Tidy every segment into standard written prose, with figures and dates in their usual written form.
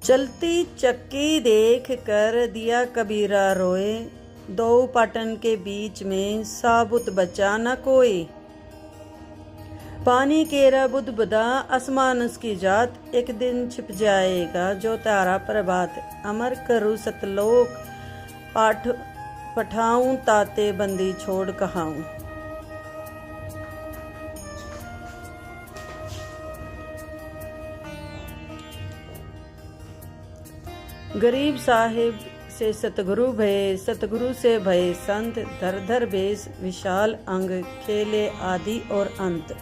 चलती चक्की देख कर दिया कबीरा रोए, दो पाटन के बीच में साबुत बचा न कोई। पानी केरा बुध बदा आसमान उसकी जात, एक दिन छिप जाएगा जो तारा प्रभात। अमर करूँ सतलोक पाठ पठाऊं, ताते बंदी छोड़ कहाऊं। गरीब साहिब से सतगुरु भये, सतगुरु से भये संत। धर धर बेस विशाल अंग, खेले आदि और अंत।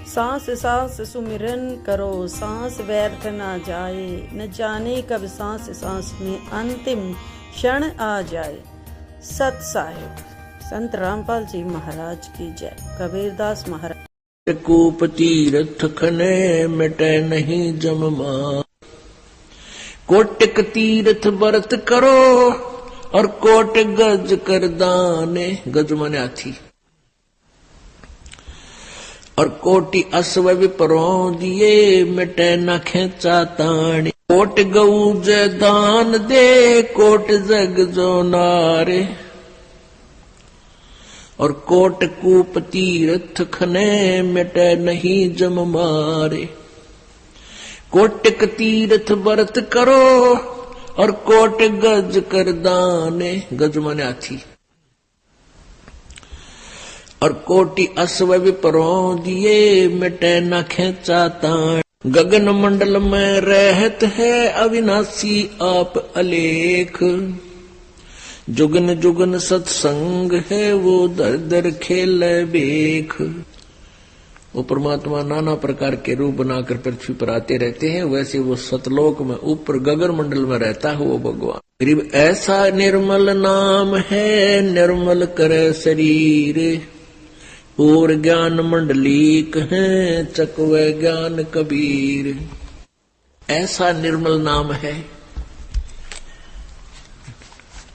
सांस सांस सुमिरन करो, सांस व्यर्थ ना जाए। न जाने कब सांस सांस में अंतिम क्षण आ जाए। सत साहिब संत रामपाल जी महाराज की जय। कबीरदास महाराज। कूप तीरथ खने मिटे नहीं जममा, कोटिक तीर्थ व्रत करो और कोट गज कर दाने। गज माने हाथी। और कोटि अश्व विपरों दिए, मिटे न खेचा ताणी। कोट गऊ जय दान दे, कोट जग जो नारे। और कोट कूप तीर्थ खने मिटे नहीं जम मारे। कोटिक तीर्थ व्रत करो और कोट गज कर दाने। गज माने हाथी। और कोटि अश्व विपरों दिए, मिटे न खेचा ताण। गगन मंडल में रहत है अविनाशी आप अलेख। जुगन जुगन सत्संग है वो दर दर खेल बेख। वो परमात्मा नाना प्रकार के रूप बनाकर पृथ्वी पर आते रहते हैं, वैसे वो सतलोक में ऊपर गगन मंडल में रहता है वो भगवान। गरीब ऐसा निर्मल नाम है, निर्मल करे शरीर। और ज्ञान मंडलीक है, चकवे ज्ञान कबीर। ऐसा निर्मल नाम है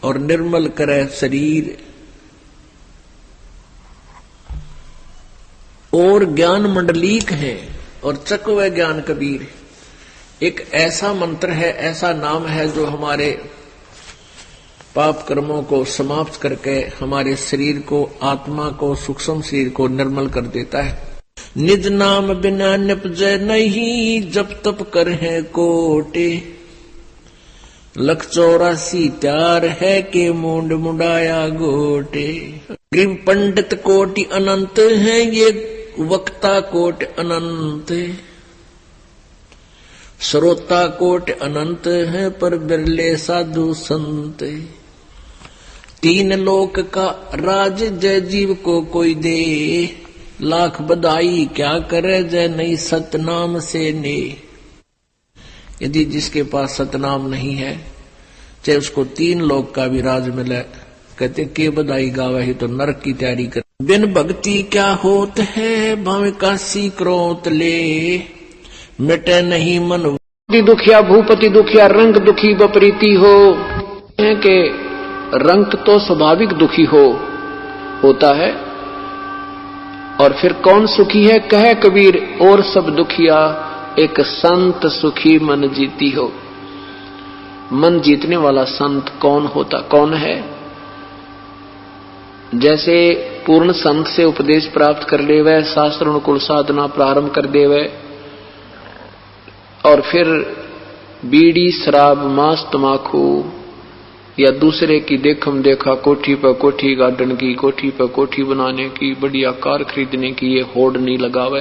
और निर्मल करे शरीर। और ज्ञान मंडलीक है और चकवे ज्ञान कबीर। एक ऐसा मंत्र है, ऐसा नाम है जो हमारे पाप कर्मों को समाप्त करके हमारे शरीर को, आत्मा को, सूक्ष्म शरीर को निर्मल कर देता है। निज नाम बिना निपजय नहीं, जप तप कर है कोटे। 184 त्यार है के मुंड मुंडाया गोटे। गरीब पंडित कोटि अनंत है, ये वक्ता कोट अनंत। श्रोता कोट अनंत है, पर बिरले साधु संत। 3 लोक का राज जय जीव को कोई दे। लाख बधाई क्या करे जय नहीं सतनाम से ने। यदि जिसके पास सतनाम नहीं है, चाहे उसको 3 लोक का भी राज मिले, कहते के बधाई गावे ही तो नरक की तैयारी कर। बिन भक्ति क्या होत है, भावे काशी क्रोत ले। मिटे नहीं मन दुखिया, भूपति दुखिया, रंग दुखी बपरीती हो। के रंग तो स्वाभाविक दुखी होता है। और फिर कौन सुखी है, कहे कबीर और सब दुखिया, एक संत सुखी मन जीती हो। मन जीतने वाला संत कौन है? जैसे पूर्ण संत से उपदेश प्राप्त कर ले, वह शास्त्र अनुकूल साधना प्रारंभ कर दे, और फिर बीड़ी शराब मांस तमाकू या दूसरे की देखम देखा, कोठी पर कोठी गार्डन की, कोठी पर कोठी बनाने की, बढ़िया कार खरीदने की, ये होड़ नहीं लगावे।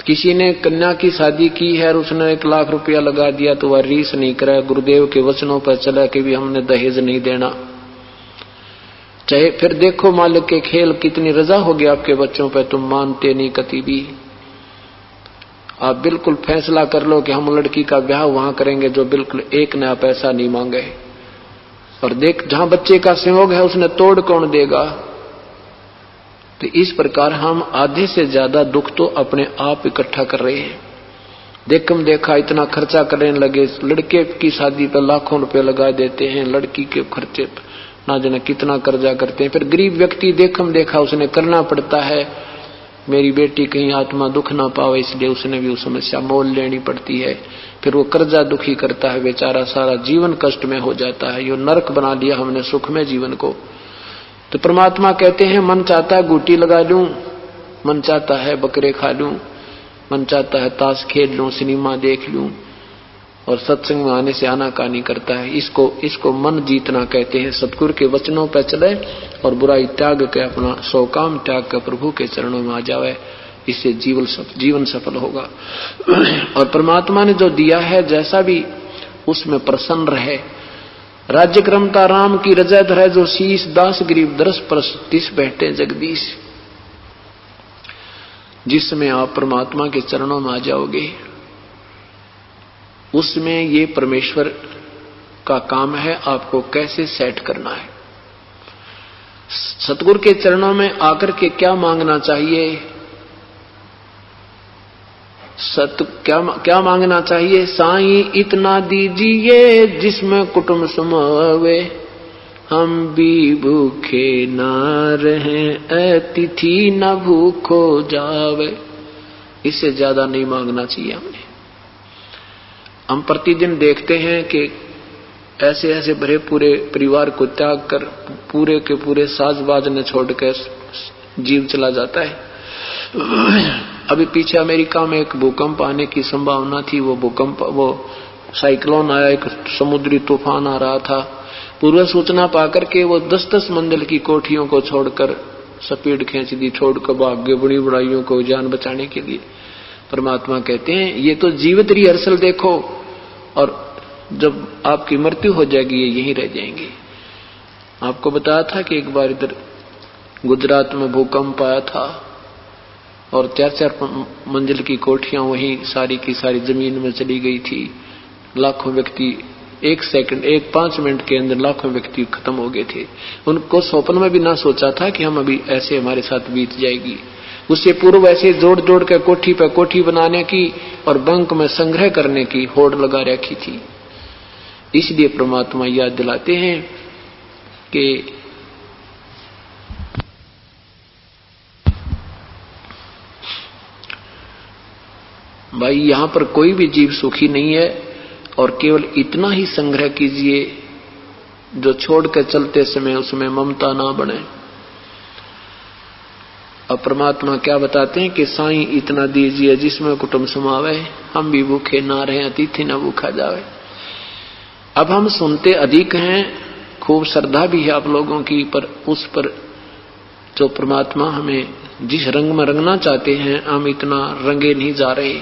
किसी ने कन्या की शादी की है और उसने 1 लाख रुपया लगा दिया तो वह रीस नहीं करे, गुरुदेव के वचनों पर चला कि भी हमने दहेज नहीं देना। चाहे फिर देखो मालिक के खेल, कितनी रजा होगी आपके बच्चों पर, तुम मानते नहीं कति भी। आप बिल्कुल फैसला कर लो कि हम लड़की का ब्याह वहां करेंगे जो बिल्कुल 1 नया पैसा नहीं मांगे। और देख, जहां बच्चे का संयोग है उसने तोड़ कौन देगा? तो इस प्रकार हम आधे से ज्यादा दुख तो अपने आप इकट्ठा कर रहे हैं। देखम देखा इतना खर्चा करने लगे, लड़के की शादी पर लाखों रुपए लगा देते हैं, लड़की के खर्चे पर ना जाने कितना कर्जा करते हैं। फिर गरीब व्यक्ति देखम देखा उसने करना पड़ता है, मेरी बेटी कहीं आत्मा दुख ना पावे, इसलिए उसने भी उस समस्या मोल लेनी पड़ती है। फिर वो कर्जा दुखी करता है, बेचारा सारा जीवन कष्ट में हो जाता है। यो नरक बना लिया हमने सुखमय जीवन को। तो परमात्मा कहते हैं मन चाहता है गुटी लगा लूं, मन चाहता है बकरे खा लूं, मन चाहता है ताश खेल लूं, सिनेमा देख लूं, और सत्संग में आने से आनाकानी करता है। इसको मन जीतना कहते हैं। सतगुरु के वचनों पर चले और बुराई त्याग के अपना सौ काम त्याग कर प्रभु के चरणों में आ जावे, इससे जीवन सफल होगा। और परमात्मा ने जो दिया है जैसा भी उसमें प्रसन्न रहे। राज्य क्रमता राम की रजय धरे, जो शीश दास गरीब दरस परस तिस बैठे जगदीश। जिसमें आप परमात्मा के चरणों में आ जाओगे उसमें ये परमेश्वर का काम है आपको कैसे सेट करना है। सतगुरु के चरणों में आकर के क्या मांगना चाहिए, क्या मांगना चाहिए। साईं इतना दीजिए जिसमें कुटुंब समावे, हम भी भूखे ना रहें, अतिथि न भूखो जावे। इससे ज्यादा नहीं मांगना चाहिए हमने। हम प्रतिदिन देखते हैं कि ऐसे ऐसे भरे पूरे परिवार को त्याग कर पूरे के पूरे साजबाज ने छोड़कर जीव चला जाता है। अभी पीछे अमेरिका में एक भूकंप आने की संभावना थी। वो साइक्लोन आया, एक समुद्री तूफान आ रहा था। पूर्व सूचना पाकर के वो 10-10 मंजिल की कोठियों को छोड़कर स्पीड खींच दी, छोड़कर भाग गए बड़ी बड़ाइयों को जान बचाने के लिए। परमात्मा कहते हैं ये तो जीवित रिहर्सल देखो, और जब आपकी मृत्यु हो जाएगी ये यहीं रह जाएंगे। आपको बताया था कि एक बार इधर गुजरात में भूकंप आया था और 4-4 मंजिल की कोठियां वहीं सारी की सारी जमीन में चली गई थी। लाखों व्यक्ति 5 मिनट के अंदर लाखों व्यक्ति खत्म हो गए थे। उनको स्वप्न में भी ना सोचा था कि हम अभी ऐसे हमारे साथ बीत जाएगी। उससे पूर्व ऐसे जोड़ जोड़ कर कोठी पर कोठी बनाने की और बैंक में संग्रह करने की होड़ लगा रखी थी। इसलिए परमात्मा याद दिलाते हैं कि भाई यहां पर कोई भी जीव सुखी नहीं है, और केवल इतना ही संग्रह कीजिए जो छोड़कर चलते समय उसमें ममता ना बने। अब परमात्मा क्या बताते हैं कि साईं इतना दीजिए जिसमें कुटुंब समावे, हम भी भूखे ना रहे, अतिथि न भूखा जावे। अब हम सुनते अधिक हैं, खूब श्रद्धा भी है आप लोगों की, पर उस पर जो परमात्मा हमें जिस रंग में रंगना चाहते हैं हम इतना रंगे नहीं जा रहे।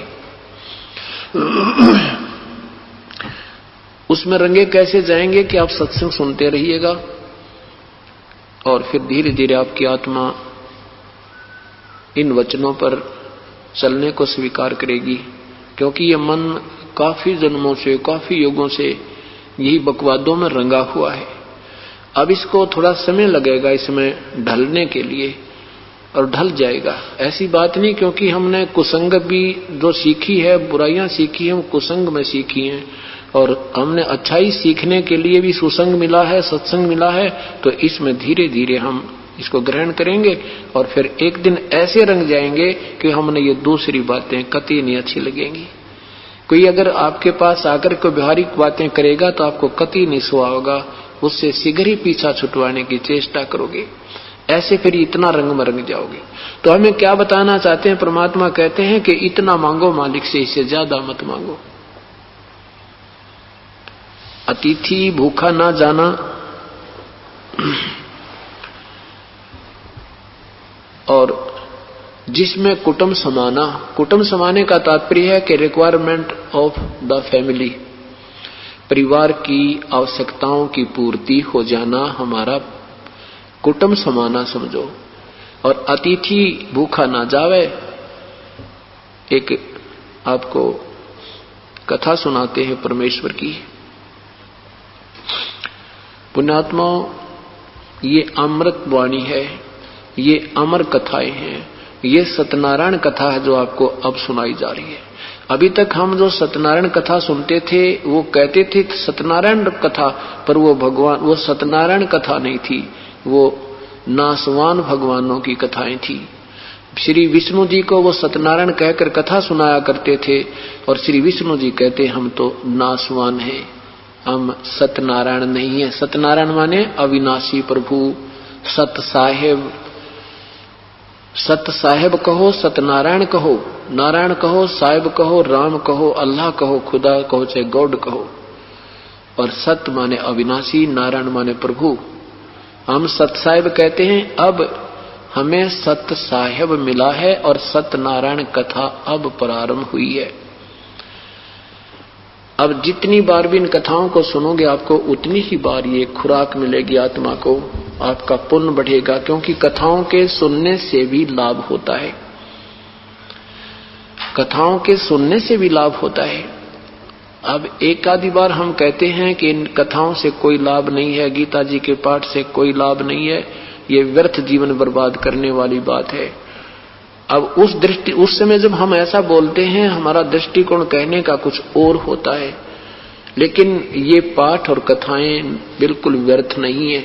उसमें रंगे कैसे जाएंगे कि आप सत्संग सुनते रहिएगा और फिर धीरे धीरे आपकी आत्मा इन वचनों पर चलने को स्वीकार करेगी। क्योंकि ये मन काफी जन्मों से, काफी युगों से यही बकवादों में रंगा हुआ है। अब इसको थोड़ा समय लगेगा इसमें ढलने के लिए, और ढल जाएगा। ऐसी बात नहीं क्योंकि हमने कुसंग भी जो सीखी है, बुराइयां सीखी हैं, वो कुसंग में सीखी हैं, और हमने अच्छाई सीखने के लिए भी सुसंग मिला है, सत्संग मिला है। तो इसमें धीरे धीरे हम इसको ग्रहण करेंगे और फिर एक दिन ऐसे रंग जाएंगे कि हमने ये दूसरी बातें कतई नहीं अच्छी लगेंगी। कोई अगर आपके पास आकर कोई व्यवहारिक बातें करेगा तो आपको कतई नहीं सुहा होगा, उससे शीघ्र ही पीछा छुटवाने की चेष्टा करोगे। ऐसे फिर इतना रंग में रंग जाओगे। तो हमें क्या बताना चाहते हैं? परमात्मा कहते हैं कि इतना मांगो मालिक से, इससे ज्यादा मत मांगो। अतिथि भूखा ना जाना, और जिसमें कुटुंब समाना। कुटुंब समाने का तात्पर्य है कि रिक्वायरमेंट ऑफ द फैमिली, परिवार की आवश्यकताओं की पूर्ति हो जाना हमारा कुटुंब समाना समझो। और अतिथि भूखा ना जावे। एक आपको कथा सुनाते हैं परमेश्वर की। पुण्यात्माओं, ये अमृत वाणी है, ये अमर कथाएं हैं, ये सत्यनारायण कथा है जो आपको अब सुनाई जा रही है। अभी तक हम जो सत्यनारायण कथा सुनते थे वो कहते थे सत्यनारायण कथा, पर वो भगवान, वो सत्यनारायण कथा नहीं थी, वो नासवान भगवानों की कथाएं थी। श्री विष्णु जी को वो सत्यनारायण कहकर कथा सुनाया करते थे और श्री विष्णु जी कहते हम तो नासवान हैं, हम सत्यनारायण नहीं है। सत्यनारायण माने अविनाशी प्रभु, सत साहेब। सत साहेब कहो, सत्यनारायण कहो, नारायण कहो, साहेब कहो, राम कहो, अल्लाह कहो, खुदा कहो, चाहे गॉड कहो। और सत्य माने अविनाशी, नारायण माने प्रभु। हम सत साहेब कहते हैं। अब हमें सत्य साहेब मिला है और सत्यनारायण कथा अब प्रारंभ हुई है। अब जितनी बार भी इन कथाओं को सुनोगे आपको उतनी ही बार ये खुराक मिलेगी आत्मा को, आपका पुण्य बढ़ेगा, क्योंकि कथाओं के सुनने से भी लाभ होता है। कथाओं के सुनने से भी लाभ होता है। अब एक आधी बार हम कहते हैं कि इन कथाओं से कोई लाभ नहीं है, गीता जी के पाठ से कोई लाभ नहीं है, ये व्यर्थ जीवन बर्बाद करने वाली बात है। अब उस समय जब हम ऐसा बोलते हैं हमारा दृष्टिकोण कहने का कुछ और होता है, लेकिन ये पाठ और कथाएं बिल्कुल व्यर्थ नहीं है।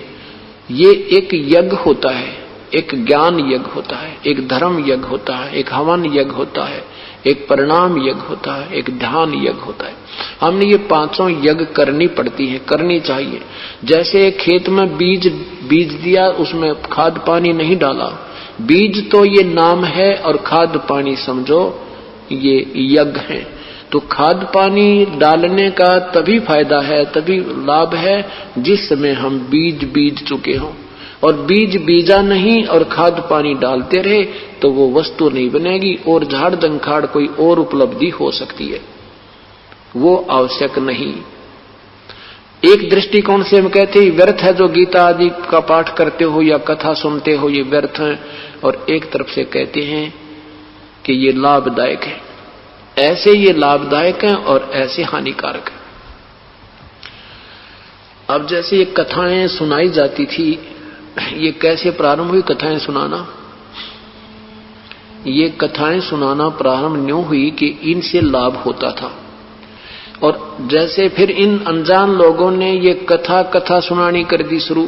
ये एक यज्ञ होता है, एक ज्ञान यज्ञ होता है, एक धर्म यज्ञ होता है, एक हवन यज्ञ होता है, एक परिणाम यज्ञ होता है, एक ध्यान यज्ञ होता है। हमने ये पांचों यज्ञ करनी पड़ती है, करनी चाहिए। जैसे खेत में बीज दिया, उसमें खाद पानी नहीं डाला, बीज तो ये नाम है और खाद पानी समझो ये यज्ञ है। तो खाद पानी डालने का तभी फायदा है, तभी लाभ है जिस समय हम बीज चुके हों। और बीज बीजा नहीं और खाद पानी डालते रहे तो वो वस्तु नहीं बनेगी और झाड़ दंखाड़ कोई और उपलब्धि हो सकती है, वो आवश्यक नहीं। एक दृष्टिकोण से हम कहते हैं व्यर्थ है जो गीता आदि का पाठ करते हो या कथा सुनते हो, ये व्यर्थ है। और एक तरफ से कहते हैं कि ये लाभदायक है। ऐसे ये लाभदायक है और ऐसे हानिकारक है। अब जैसे ये कथाएं सुनाई जाती थी, ये कैसे प्रारंभ हुई कथाएं सुनाना? ये कथाएं सुनाना प्रारंभ न्यों हुई कि इनसे लाभ होता था। और जैसे फिर इन अनजान लोगों ने ये कथा सुनानी कर दी शुरू,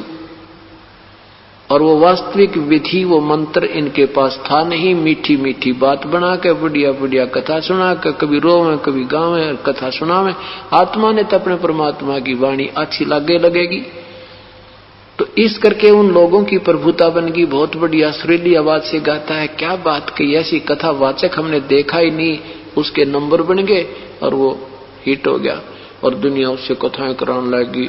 और वो वास्तविक विधि, वो मंत्र इनके पास था नहीं। मीठी मीठी बात बना के बढ़िया बढ़िया कथा सुना के कभी रोवे कभी गावे कथा सुनावे। आत्मा ने तो अपने परमात्मा की वाणी अच्छी लगेगी, तो इस करके उन लोगों की प्रभुता बन गई। बहुत बढ़िया सुरीली आवाज से गाता है, क्या बात कही, ऐसी कथा वाचक हमने देखा ही नहीं। उसके नंबर बन गए और वो हिट हो गया और दुनिया उससे कथाएं कराने लगी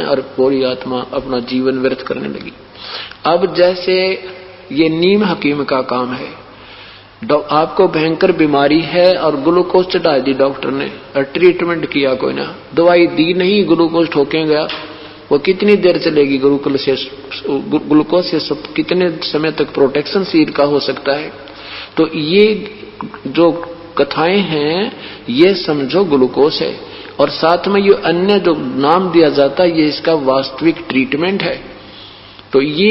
और पूरी आत्मा अपना जीवन व्यर्थ करने लगी। अब जैसे ये नीम हकीम का काम है, आपको भयंकर बीमारी है और ग्लूकोज चढ़ा दी डॉक्टर ने और ट्रीटमेंट किया कोई ना, दवाई दी नहीं, ग्लूकोज ठोके गया। वो कितनी देर चलेगी ग्लूकोज से कितने समय तक प्रोटेक्शन शरीर का हो सकता है। तो ये जो कथाएं हैं ये समझो ग्लूकोज है, और साथ में ये अन्य जो नाम दिया जाता है ये इसका वास्तविक ट्रीटमेंट है। तो ये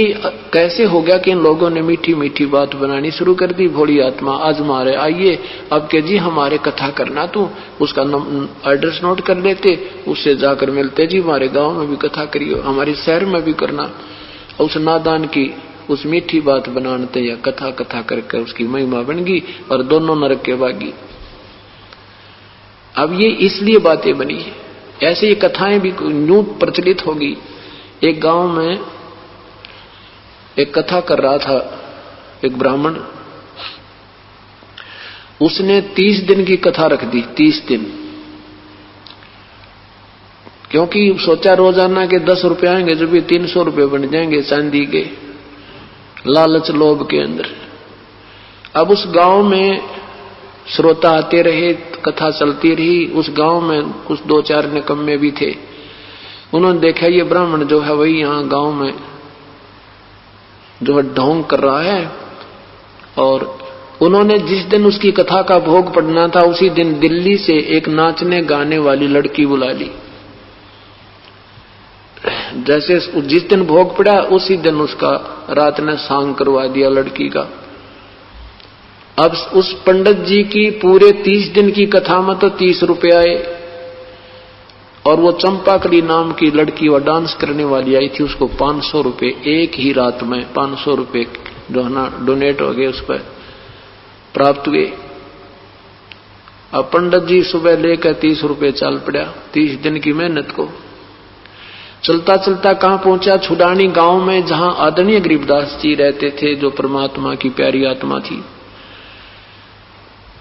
कैसे हो गया कि इन लोगों ने मीठी मीठी बात बनानी शुरू कर दी। भोली आत्मा आज हमारे आइए, अब के जी हमारे कथा करना, तो उसका एड्रेस नोट कर लेते, उससे जाकर मिलते, जी हमारे गांव में भी कथा करियो, हमारे शहर में भी करना। उस नादान की उस मीठी बात बनाते या कथा करके उसकी महिमा बन गई और दोनों नरक के भागी। अब ये इसलिए बातें बनी, ऐसे ये कथाएं भी यूं प्रचलित होगी। एक गांव में एक कथा कर रहा था एक ब्राह्मण, उसने 30 दिन की कथा रख दी। 30 दिन, क्योंकि सोचा रोजाना के 10 रुपए आएंगे जो भी 300 रुपए बन जाएंगे चांदी के, लालच लोभ के अंदर। अब उस गांव में श्रोता आते रहे, कथा चलती रही। उस गांव में कुछ 2-4 निकम्मे भी थे। उन्होंने देखा ये ब्राह्मण जो है वही यहाँ गांव में जो है ढोंग कर रहा है, और उन्होंने जिस दिन उसकी कथा का भोग पड़ना था उसी दिन दिल्ली से एक नाचने गाने वाली लड़की बुला ली। जैसे जिस दिन भोग पड़ा उसी दिन उसका रात ने सांग करवा दिया लड़की का। अब उस पंडित जी की पूरे 30 दिन की कथा में तो 30 रुपए आए, और वो चंपाकली नाम की लड़की वो डांस करने वाली आई थी, उसको 500 रुपए एक ही रात में 500 रुपए जो है ना डोनेट हो गए, उस पर प्राप्त हुए। अब पंडित जी सुबह लेकर 30 रुपए चल पड़ा 30 दिन की मेहनत को। चलता चलता कहां पहुंचा? छुडानी गांव में, जहां आदरणीय गरीबदास जी रहते थे, जो परमात्मा की प्यारी आत्मा थी।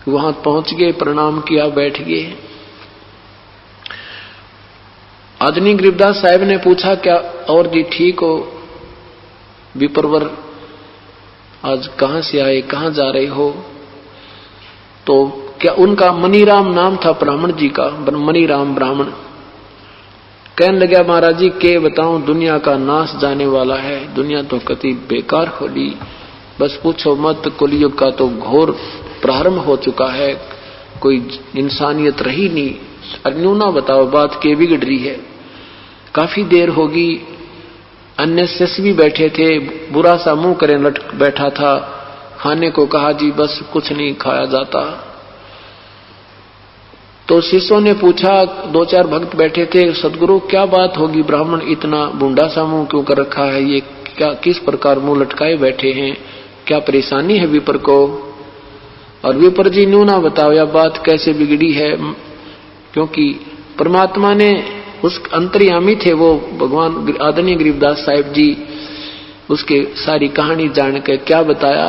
वहां पहुंच गए, प्रणाम किया, बैठ गए। आदरणीय गरीबदास साहब ने पूछा, क्या और जी ठीक हो? विप्रवर आज कहां से आए, कहां जा रहे हो? तो क्या उनका मनीराम नाम था ब्राह्मण जी का, मनीराम ब्राह्मण। कहने लगा, महाराज जी के बताऊं, दुनिया का नाश जाने वाला है, दुनिया तो कति बेकार होली, बस पूछो मत, कलयुग का तो घोर प्रारंभ हो चुका है, कोई इंसानियत रही नहीं। और न्यू ना बताओ, बात के बिगड़ रही है, काफी देर होगी। अन्य शिष्य भी बैठे थे, बुरा सा मुंह करे लटक बैठा था। खाने को कहा, जी बस कुछ नहीं खाया जाता। तो शिष्यों ने पूछा, 2-4 भक्त बैठे थे, सदगुरु क्या बात होगी, ब्राह्मण इतना बूंदा सा मुंह क्यों कर रखा है, ये क्या किस प्रकार मुंह लटकाए बैठे हैं, क्या परेशानी है विपर को? और विपर जी न्यू ना बताओ यह बात कैसे बिगड़ी है, क्योंकि परमात्मा ने उस अंतर्यामी थे वो भगवान आदरणीय गरीबदास साहिब जी, उसके सारी कहानी जान के क्या बताया।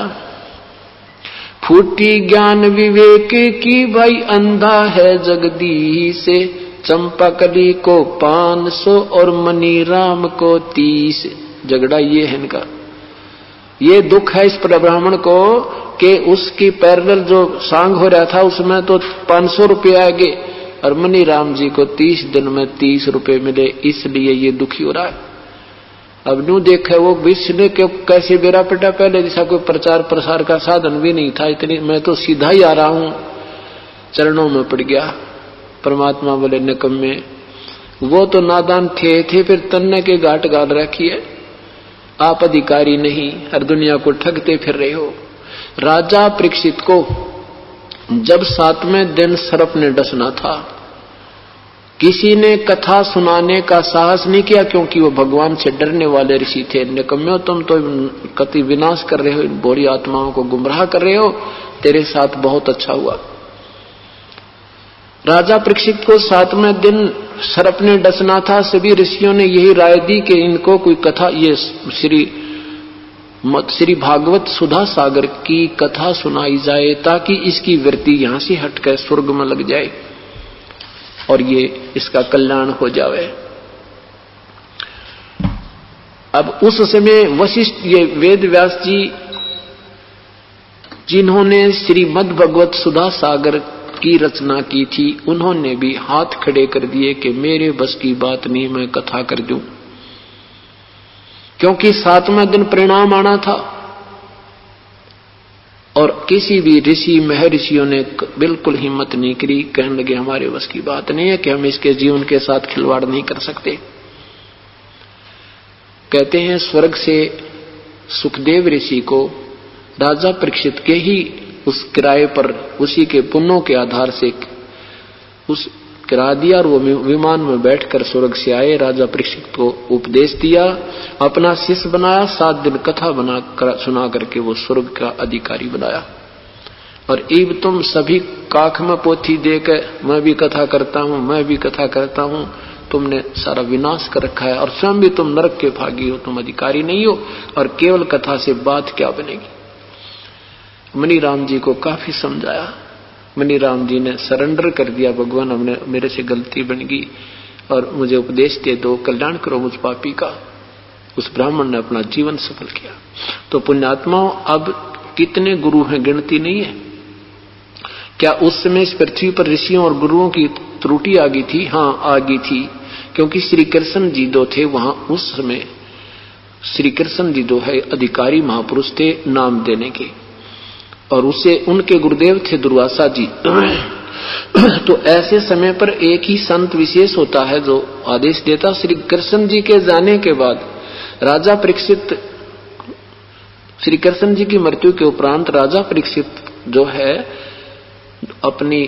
फूटी ज्ञान विवेक की भाई, अंधा है जगदीश से, चंपाकली को 500 और मनीराम को 30। झगड़ा ये है इनका, ये दुख है इस ब्राह्मण को कि उसकी पैरेलल जो सांग हो रहा था उसमें तो 500 रुपये आ गए, और मनीराम जी को 30 दिन में 30 रुपए मिले, इसलिए ये दुखी हो रहा है। अब न्यू देखे वो विश्व ने क्यों कैसे बेरा पटा, पहले जैसा कोई प्रचार प्रसार का साधन भी नहीं था, इतनी मैं तो सीधा ही आ रहा हूं, चरणों में पड़ गया। परमात्मा बोले, निकम्मे, वो तो नादान थे फिर तन्ने के गांठ गाल रखी है, आप अधिकारी नहीं, हर दुनिया को ठगते फिर रहे हो। राजा परीक्षित को जब 7वें दिन सर्प ने डसना था, किसी ने कथा सुनाने का साहस नहीं किया, क्योंकि वो भगवान से डरने वाले ऋषि थे। निकम्मे, तुम तो कति विनाश कर रहे हो, इन बोरी आत्माओं को गुमराह कर रहे हो, तेरे साथ बहुत अच्छा हुआ। राजा परीक्षित को 7वें दिन सर्प ने डसना था। सभी ऋषियों ने यही राय दी कि इनको कोई कथा, ये श्री भागवत सुधा सागर की कथा सुनाई जाए, ताकि इसकी वृत्ति यहां से हटकर स्वर्ग में लग जाए और ये इसका कल्याण हो जावे। अब उस समय वशिष्ठ, ये वेद व्यास जी जिन्होंने श्रीमद् भगवत सुधा सागर की रचना की थी, उन्होंने भी हाथ खड़े कर दिए कि मेरे बस की बात नहीं, मैं कथा कर दूं, क्योंकि 7वें दिन परिणाम आना था। और किसी भी ऋषि महर्षियों ने बिल्कुल हिम्मत नहीं करी, कहने लगे हमारे बस की बात नहीं है कि हम इसके जीवन के साथ खिलवाड़ नहीं कर सकते। कहते हैं स्वर्ग से सुखदेव ऋषि को राजा परीक्षित के ही उस किराए पर, उसी के पुण्यों के आधार से उस किरा दिया, और वो विमान में बैठकर स्वर्ग से आए, राजा परीक्षित को उपदेश दिया, अपना शिष्य बनाया, 7 दिन कथा बना सुना करके वो स्वर्ग का अधिकारी बनाया। और इब तुम सभी काख में पोथी देकर मैं भी कथा करता हूं, मैं भी कथा करता हूं, तुमने सारा विनाश कर रखा है, और स्वयं भी तुम नरक के भागी हो, तुम अधिकारी नहीं हो, और केवल कथा से बात क्या बनेगी। मनीराम जी को काफी समझाया, मनीराम जी ने सरेंडर कर दिया, भगवान हमने, मेरे से गलती बन गई और मुझे उपदेश दे दो, कल्याण करो मुझ पापी का। उस ब्राह्मण ने अपना जीवन सफल किया। तो पुण्यात्माओं, अब कितने गुरु हैं गिनती नहीं है। क्या उस समय इस पृथ्वी पर ऋषियों और गुरुओं की त्रुटि आ गई थी? हाँ, आ गई थी, क्योंकि श्री कृष्ण जी जो थे वहां उस समय, श्री कृष्ण जी जो है अधिकारी महापुरुष थे नाम देने के, और उसे उनके गुरुदेव थे दुर्वासा जी। तो ऐसे समय पर एक ही संत विशेष होता है जो आदेश देता। श्री कृष्ण जी के जाने के बाद राजा परीक्षित, श्री कृष्ण जी की मृत्यु के उपरांत राजा परीक्षित जो है अपनी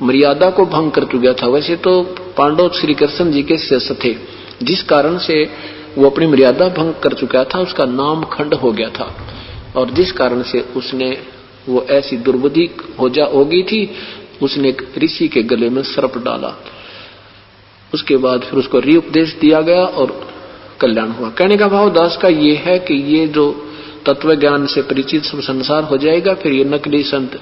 मर्यादा को भंग कर चुका था। वैसे तो पांडव श्री कृष्ण जी के शिष्य थे, जिस कारण से वो अपनी मर्यादा भंग कर चुका था, उसका नाम खंड हो गया था, और जिस कारण से उसने वो ऐसी दुर्बुद्धि हो गई थी, उसने एक ऋषि के गले में सर्प डाला। उसके बाद फिर उसको उपदेश दिया गया और कल्याण हुआ। कहने का भाव दास का ये है कि ये जो तत्व ज्ञान से परिचित सब संसार हो जाएगा, फिर ये नकली संत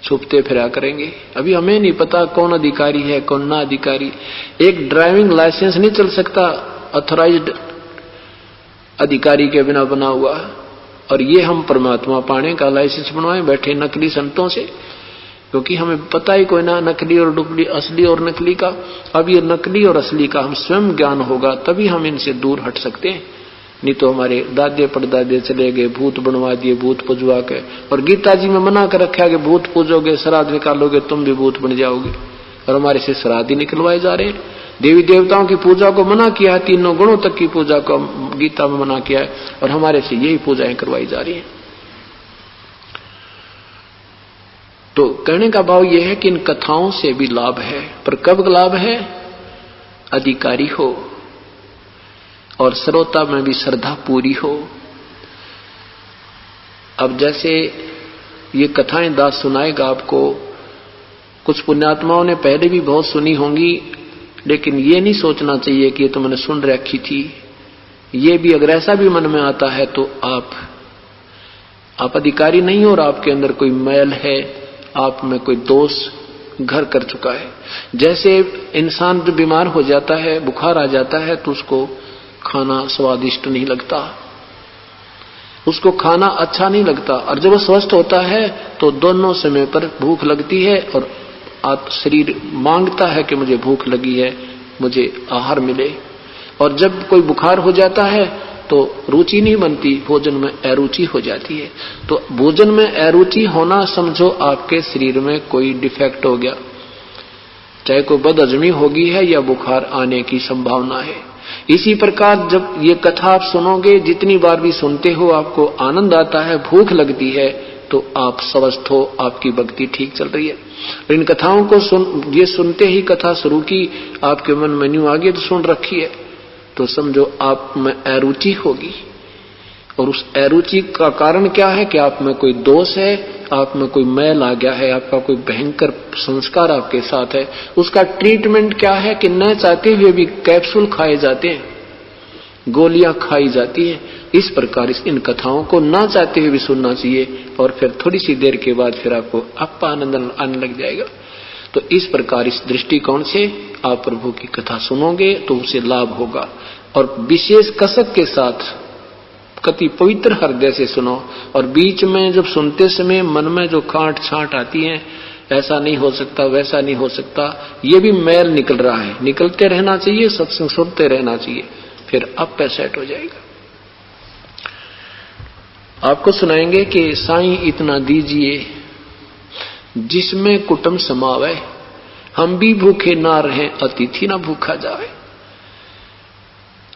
छुपते फिरा करेंगे। अभी हमें नहीं पता कौन अधिकारी है कौन ना अधिकारी। एक ड्राइविंग लाइसेंस नहीं चल सकता ऑथराइज्ड अधिकारी के बिना बना हुआ, और ये हम परमात्मा पाने का लाइसेंस बनवाए बैठे नकली संतों से, क्योंकि हमें पता ही कोई ना नकली और डुप्ली, असली और नकली का। अब ये नकली और असली का हम स्वयं ज्ञान होगा तभी हम इनसे दूर हट सकते हैं, नहीं तो हमारे दादे परदादे चले गए, भूत बनवा दिए, भूत पूजवा के। और गीता जी में मना कर रखा है कि भूत पूजोगे, श्राद्ध निकालोगे, तुम भी भूत बन जाओगे, और हमारे से श्राद्ध ही निकलवाए जा रहे हैं। देवी देवताओं की पूजा को मना किया है, तीनों गुणों तक की पूजा को गीता में मना किया है, और हमारे से यही पूजाएं करवाई जा रही हैं। तो कहने का भाव यह है कि इन कथाओं से भी लाभ है, पर कब लाभ है? अधिकारी हो और श्रोता में भी श्रद्धा पूरी हो। अब जैसे ये कथाएं दास सुनाएगा आपको, कुछ पुण्यात्माओं ने पहले भी बहुत सुनी होंगी, लेकिन ये नहीं सोचना चाहिए कि ये तो मैंने सुन रखी थी। ये भी अगर ऐसा भी मन में आता है तो आप अधिकारी नहीं हो, और आपके अंदर कोई मैल है, आप में कोई दोष घर कर चुका है। जैसे इंसान जो बीमार हो जाता है, बुखार आ जाता है, तो उसको खाना स्वादिष्ट नहीं लगता, उसको खाना अच्छा नहीं लगता, और जब वो स्वस्थ होता है तो दोनों समय पर भूख लगती है, और शरीर मांगता है कि मुझे भूख लगी है, मुझे आहार मिले। और जब कोई बुखार हो जाता है तो रुचि नहीं बनती, भोजन में अरुचि हो जाती है। तो भोजन में अरुचि होना समझो आपके शरीर में कोई डिफेक्ट हो गया, चाहे कोई बदहजमी होगी है या बुखार आने की संभावना है। इसी प्रकार जब ये कथा आप सुनोगे, जितनी बार भी सुनते हो आपको आनंद आता है, भूख लगती है, तो आप स्वस्थ हो, आपकी भक्ति ठीक चल रही है। इन कथाओं को ये सुनते ही कथा शुरू की, आपके मन में न्यू आगे तो सुन रखी है, तो समझो आप में अरुचि होगी। और उस अरुचि का कारण क्या है कि आप में कोई दोष है, आप में कोई मैल आ गया है, आपका कोई भयंकर संस्कार आपके साथ है। उसका ट्रीटमेंट क्या है कि न चाहते हुए भी कैप्सूल खाए जाते हैं, गोलियां खाई जाती हैं। इस प्रकार इन कथाओं को ना चाहते हुए भी सुनना चाहिए, और फिर थोड़ी सी देर के बाद फिर आपको आपका आनंद आने लग जाएगा। तो इस प्रकार इस दृष्टिकोण से आप प्रभु की कथा सुनोगे तो उसे लाभ होगा, और विशेष कसक के साथ कति पवित्र हृदय से सुनो। और बीच में जब सुनते समय मन में जो कांट छांट आती है, ऐसा नहीं हो सकता, वैसा नहीं हो सकता, ये भी मैल निकल रहा है, निकलते रहना चाहिए, सत्संग सुनते रहना चाहिए, फिर अब पे सेट हो जाएगा। आपको सुनाएंगे कि साईं इतना दीजिए जिसमें कुटुंब समावे, हम भी भूखे ना रहें, अतिथि ना भूखा जावे।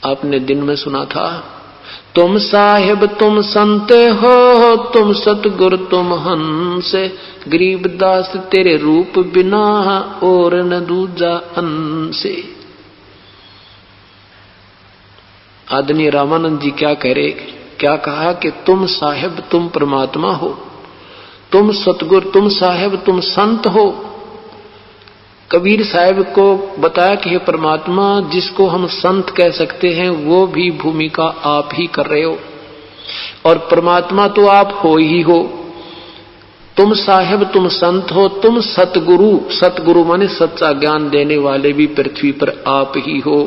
आपने दिन में सुना था, तुम साहिब तुम संत हो, तुम सतगुरु तुम हंस, गरीबदास तेरे रूप बिना और न दूजा अंसे। आदरणीय रामानंद जी क्या कहा कि तुम साहिब तुम परमात्मा हो, तुम सतगुरु तुम साहिब तुम संत हो। कबीर साहिब को बताया कि हे परमात्मा, जिसको हम संत कह सकते हैं वो भी भूमिका आप ही कर रहे हो, और परमात्मा तो आप हो ही हो। तुम साहिब तुम संत हो, तुम सतगुरु, सतगुरु माने सच्चा ज्ञान देने वाले भी पृथ्वी पर आप ही हो।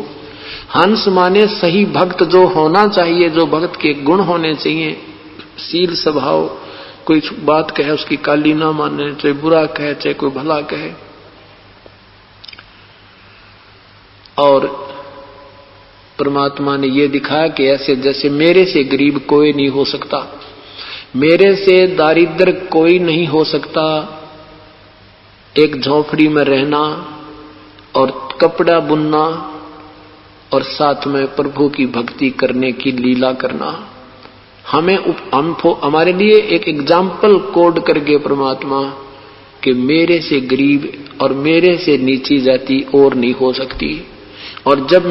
हंस माने सही भक्त जो होना चाहिए, जो भक्त के गुण होने चाहिए, शील स्वभाव, कोई बात कहे उसकी काली ना माने, चाहे बुरा कहे चाहे कोई भला कहे। और परमात्मा ने यह दिखाया कि ऐसे जैसे मेरे से गरीब कोई नहीं हो सकता, मेरे से दारिद्र कोई नहीं हो सकता, एक झोपड़ी में रहना और कपड़ा बुनना और साथ में प्रभु की भक्ति करने की लीला करना, हमारे लिए एक एग्जाम्पल कोड करके परमात्मा कि मेरे से गरीब और मेरे से नीची जाति और नहीं हो सकती। और जब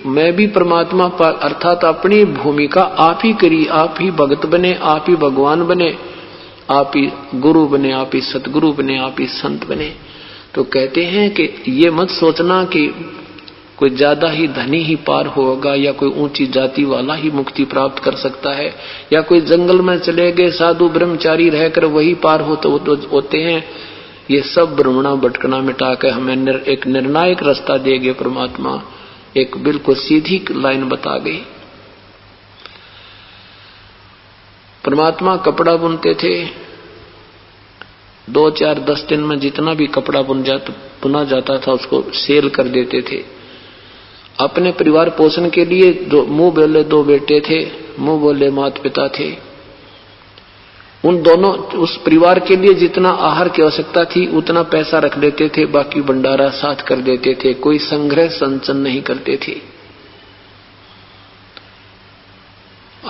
मैं भी परमात्मा अर्थात अपनी भूमिका आप ही करी, आप ही भगत बने, आप ही भगवान बने, आप ही गुरु बने, आप ही सतगुरु बने, आप ही संत बने। तो कहते हैं कि ये मत सोचना कि कोई ज्यादा ही धनी ही पार होगा या कोई ऊंची जाति वाला ही मुक्ति प्राप्त कर सकता है या कोई जंगल में चले गए साधु ब्रह्मचारी रहकर वही पार होते हैं। ये सब भ्रमणा भटकना मिटा के हमें एक निर्णायक रास्ता देगे परमात्मा, एक बिल्कुल सीधी लाइन बता गई। परमात्मा कपड़ा बुनते थे, 2, 4, 10 दिन में जितना भी कपड़ा बुना जाता था उसको सेल कर देते थे। अपने परिवार पोषण के लिए मुंह बोले 2 बेटे थे, मुंह बोले माता पिता थे। उन दोनों उस परिवार के लिए जितना आहार की आवश्यकता थी उतना पैसा रख लेते थे, बाकी भंडारा साथ कर देते थे, कोई संग्रह संचन नहीं करते थे।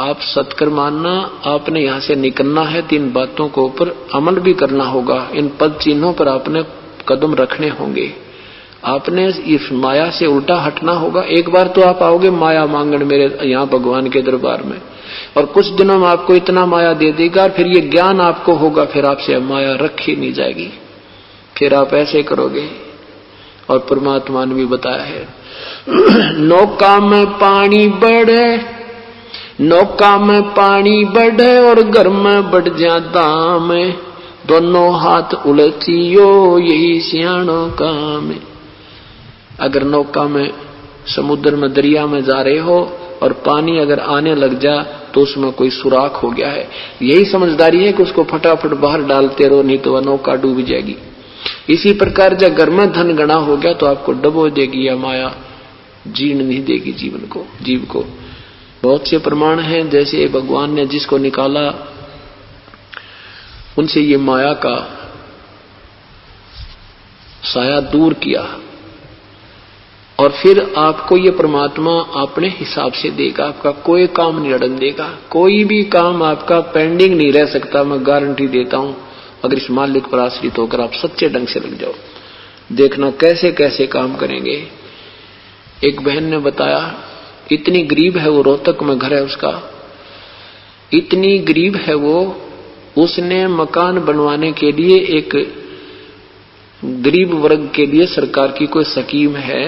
आप सत्कर मानना, आपने यहां से निकलना है तो इन बातों को ऊपर अमल भी करना होगा, इन पद चिन्हों पर आपने कदम रखने होंगे। आपने इस माया से उल्टा हटना होगा। एक बार तो आप आओगे माया मांगण मेरे यहाँ भगवान के दरबार में, और कुछ दिनों में आपको इतना माया दे देगा, फिर ये ज्ञान आपको होगा, फिर आपसे माया रखी नहीं जाएगी, फिर आप ऐसे करोगे। और परमात्मा ने भी बताया है, नौका में पानी बढ़े, नौका में पानी बढ़े और घर में बढ़ जा दाम, दोनों हाथ उलझियो यही सियाणो काम। अगर नौका में समुद्र में दरिया में जा रहे हो और पानी अगर आने लग जा तो उसमें कोई सुराख हो गया है, यही समझदारी है कि उसको फटाफट बाहर डालते रहो, नहीं तो वह नौका डूब जाएगी। इसी प्रकार जब घर में धन गणा हो गया तो आपको डबो देगी या माया, जीण नहीं देगी जीव को। बहुत से प्रमाण हैं, जैसे भगवान ने जिसको निकाला उनसे ये माया का साया दूर किया, और फिर आपको ये परमात्मा अपने हिसाब से देगा, आपका कोई काम नहीं अड़न देगा, कोई भी काम आपका पेंडिंग नहीं रह सकता। मैं गारंटी देता हूं, अगर इस मालिक पर आश्रित होकर आप सच्चे ढंग से लग जाओ, देखना कैसे कैसे काम करेंगे। एक बहन ने बताया, इतनी गरीब है वो, रोहतक में घर है उसका, इतनी गरीब है वो, उसने मकान बनवाने के लिए एक गरीब वर्ग के लिए सरकार की कोई स्कीम है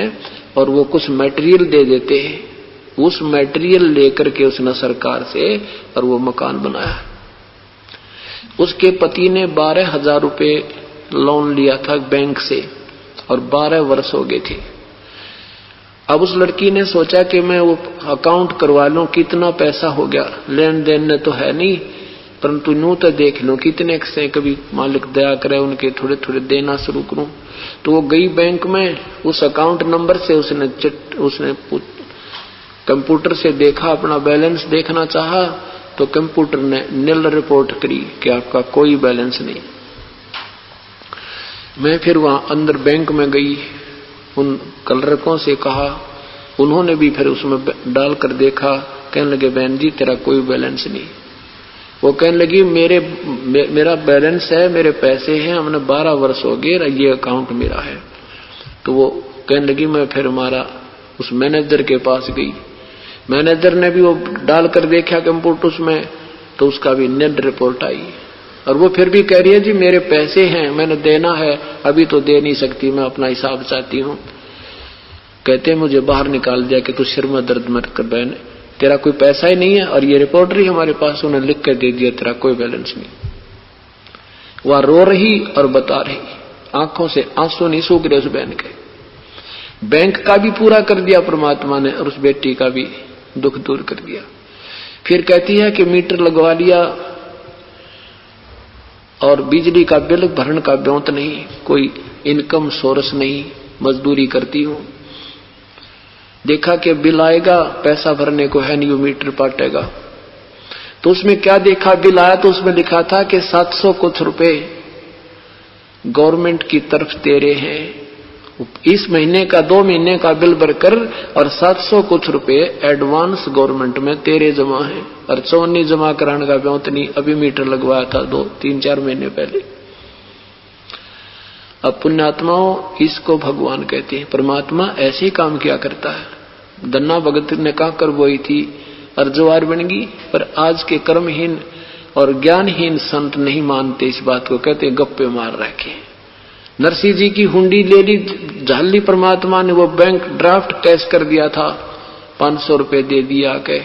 और वो कुछ मटेरियल दे देते हैं, उस मटेरियल लेकर के उसने सरकार से और वो मकान बनाया। उसके पति ने 12,000 रुपए लोन लिया था बैंक से और 12 वर्ष हो गए थे। अब उस लड़की ने सोचा कि मैं वो अकाउंट करवा लूं, कितना पैसा हो गया, लेन देन ने तो है नहीं, परंतु यूं तो देख लूं कितने से कभी मालिक दया करे उनके थोड़े थोड़े देना शुरू करूं। तो वो गई बैंक में, उस अकाउंट नंबर से उसने कंप्यूटर से देखा, अपना बैलेंस देखना चाहा तो कंप्यूटर ने नील रिपोर्ट करी कि आपका कोई बैलेंस नहीं। मैं फिर वहां अंदर बैंक में गई, उन क्लर्कों से कहा, उन्होंने भी फिर उसमें डालकर देखा, कहने लगे बहन जी तेरा कोई बैलेंस नहीं। वो कहने लगी मेरा बैलेंस है, मेरे पैसे हैं, हमने 12 वर्ष हो गए, ये अकाउंट मेरा है। तो वो कहने लगी, मैं फिर हमारा उस मैनेजर के पास गई, मैनेजर ने भी वो डालकर देखा कंप्यूटर में, तो उसका भी नील रिपोर्ट आई। और वो फिर भी कह रही है जी मेरे पैसे हैं, मैंने देना है, अभी तो दे नहीं सकती, मैं अपना हिसाब चाहती हूँ। कहते मुझे बाहर निकाल दिया कि तू सिर में दर्द मत कर बहन, तेरा कोई पैसा ही नहीं है, और ये रिपोर्ट रही हमारे पास, उन्हें लिख कर दे दिया तेरा कोई बैलेंस नहीं। वह रो रही और बता रही, आंखों से आंसू नहीं सूख रहे उस बहन के। बैंक का भी पूरा कर दिया परमात्मा ने और उस बेटी का भी दुख दूर कर दिया। फिर कहती है कि मीटर लगवा लिया और बिजली का बिल भरने का ब्योंत नहीं, कोई इनकम सोर्स नहीं, मजदूरी करती हूं। देखा कि बिल आएगा, पैसा भरने को है नहीं, वो मीटर पाटेगा। तो उसमें क्या देखा, बिल आया तो उसमें लिखा था कि 700 कुछ रुपए गवर्नमेंट की तरफ तेरे हैं, इस महीने का 2 महीने का बिल भरकर और 700 कुछ रुपए एडवांस गवर्नमेंट में तेरे जमा है, और 54 जमा कराने का ब्योत नहीं, अभी मीटर लगवाया था 2-3-4 महीने पहले। अब पुण्यात्माओं, इसको भगवान कहते हैं। परमात्मा ऐसे ही काम किया करता है। दन्ना भगत ने कहा कर बोई थी अर्जवार बन गई, पर आज के कर्महीन और ज्ञानहीन संत नहीं मानते इस बात को, कहते गप्पे मार रखे। नरसिंह जी की हुंडी ले ली, झाली परमात्मा ने, वो बैंक ड्राफ्ट कैश कर दिया था, 500 रुपए दे दिया के।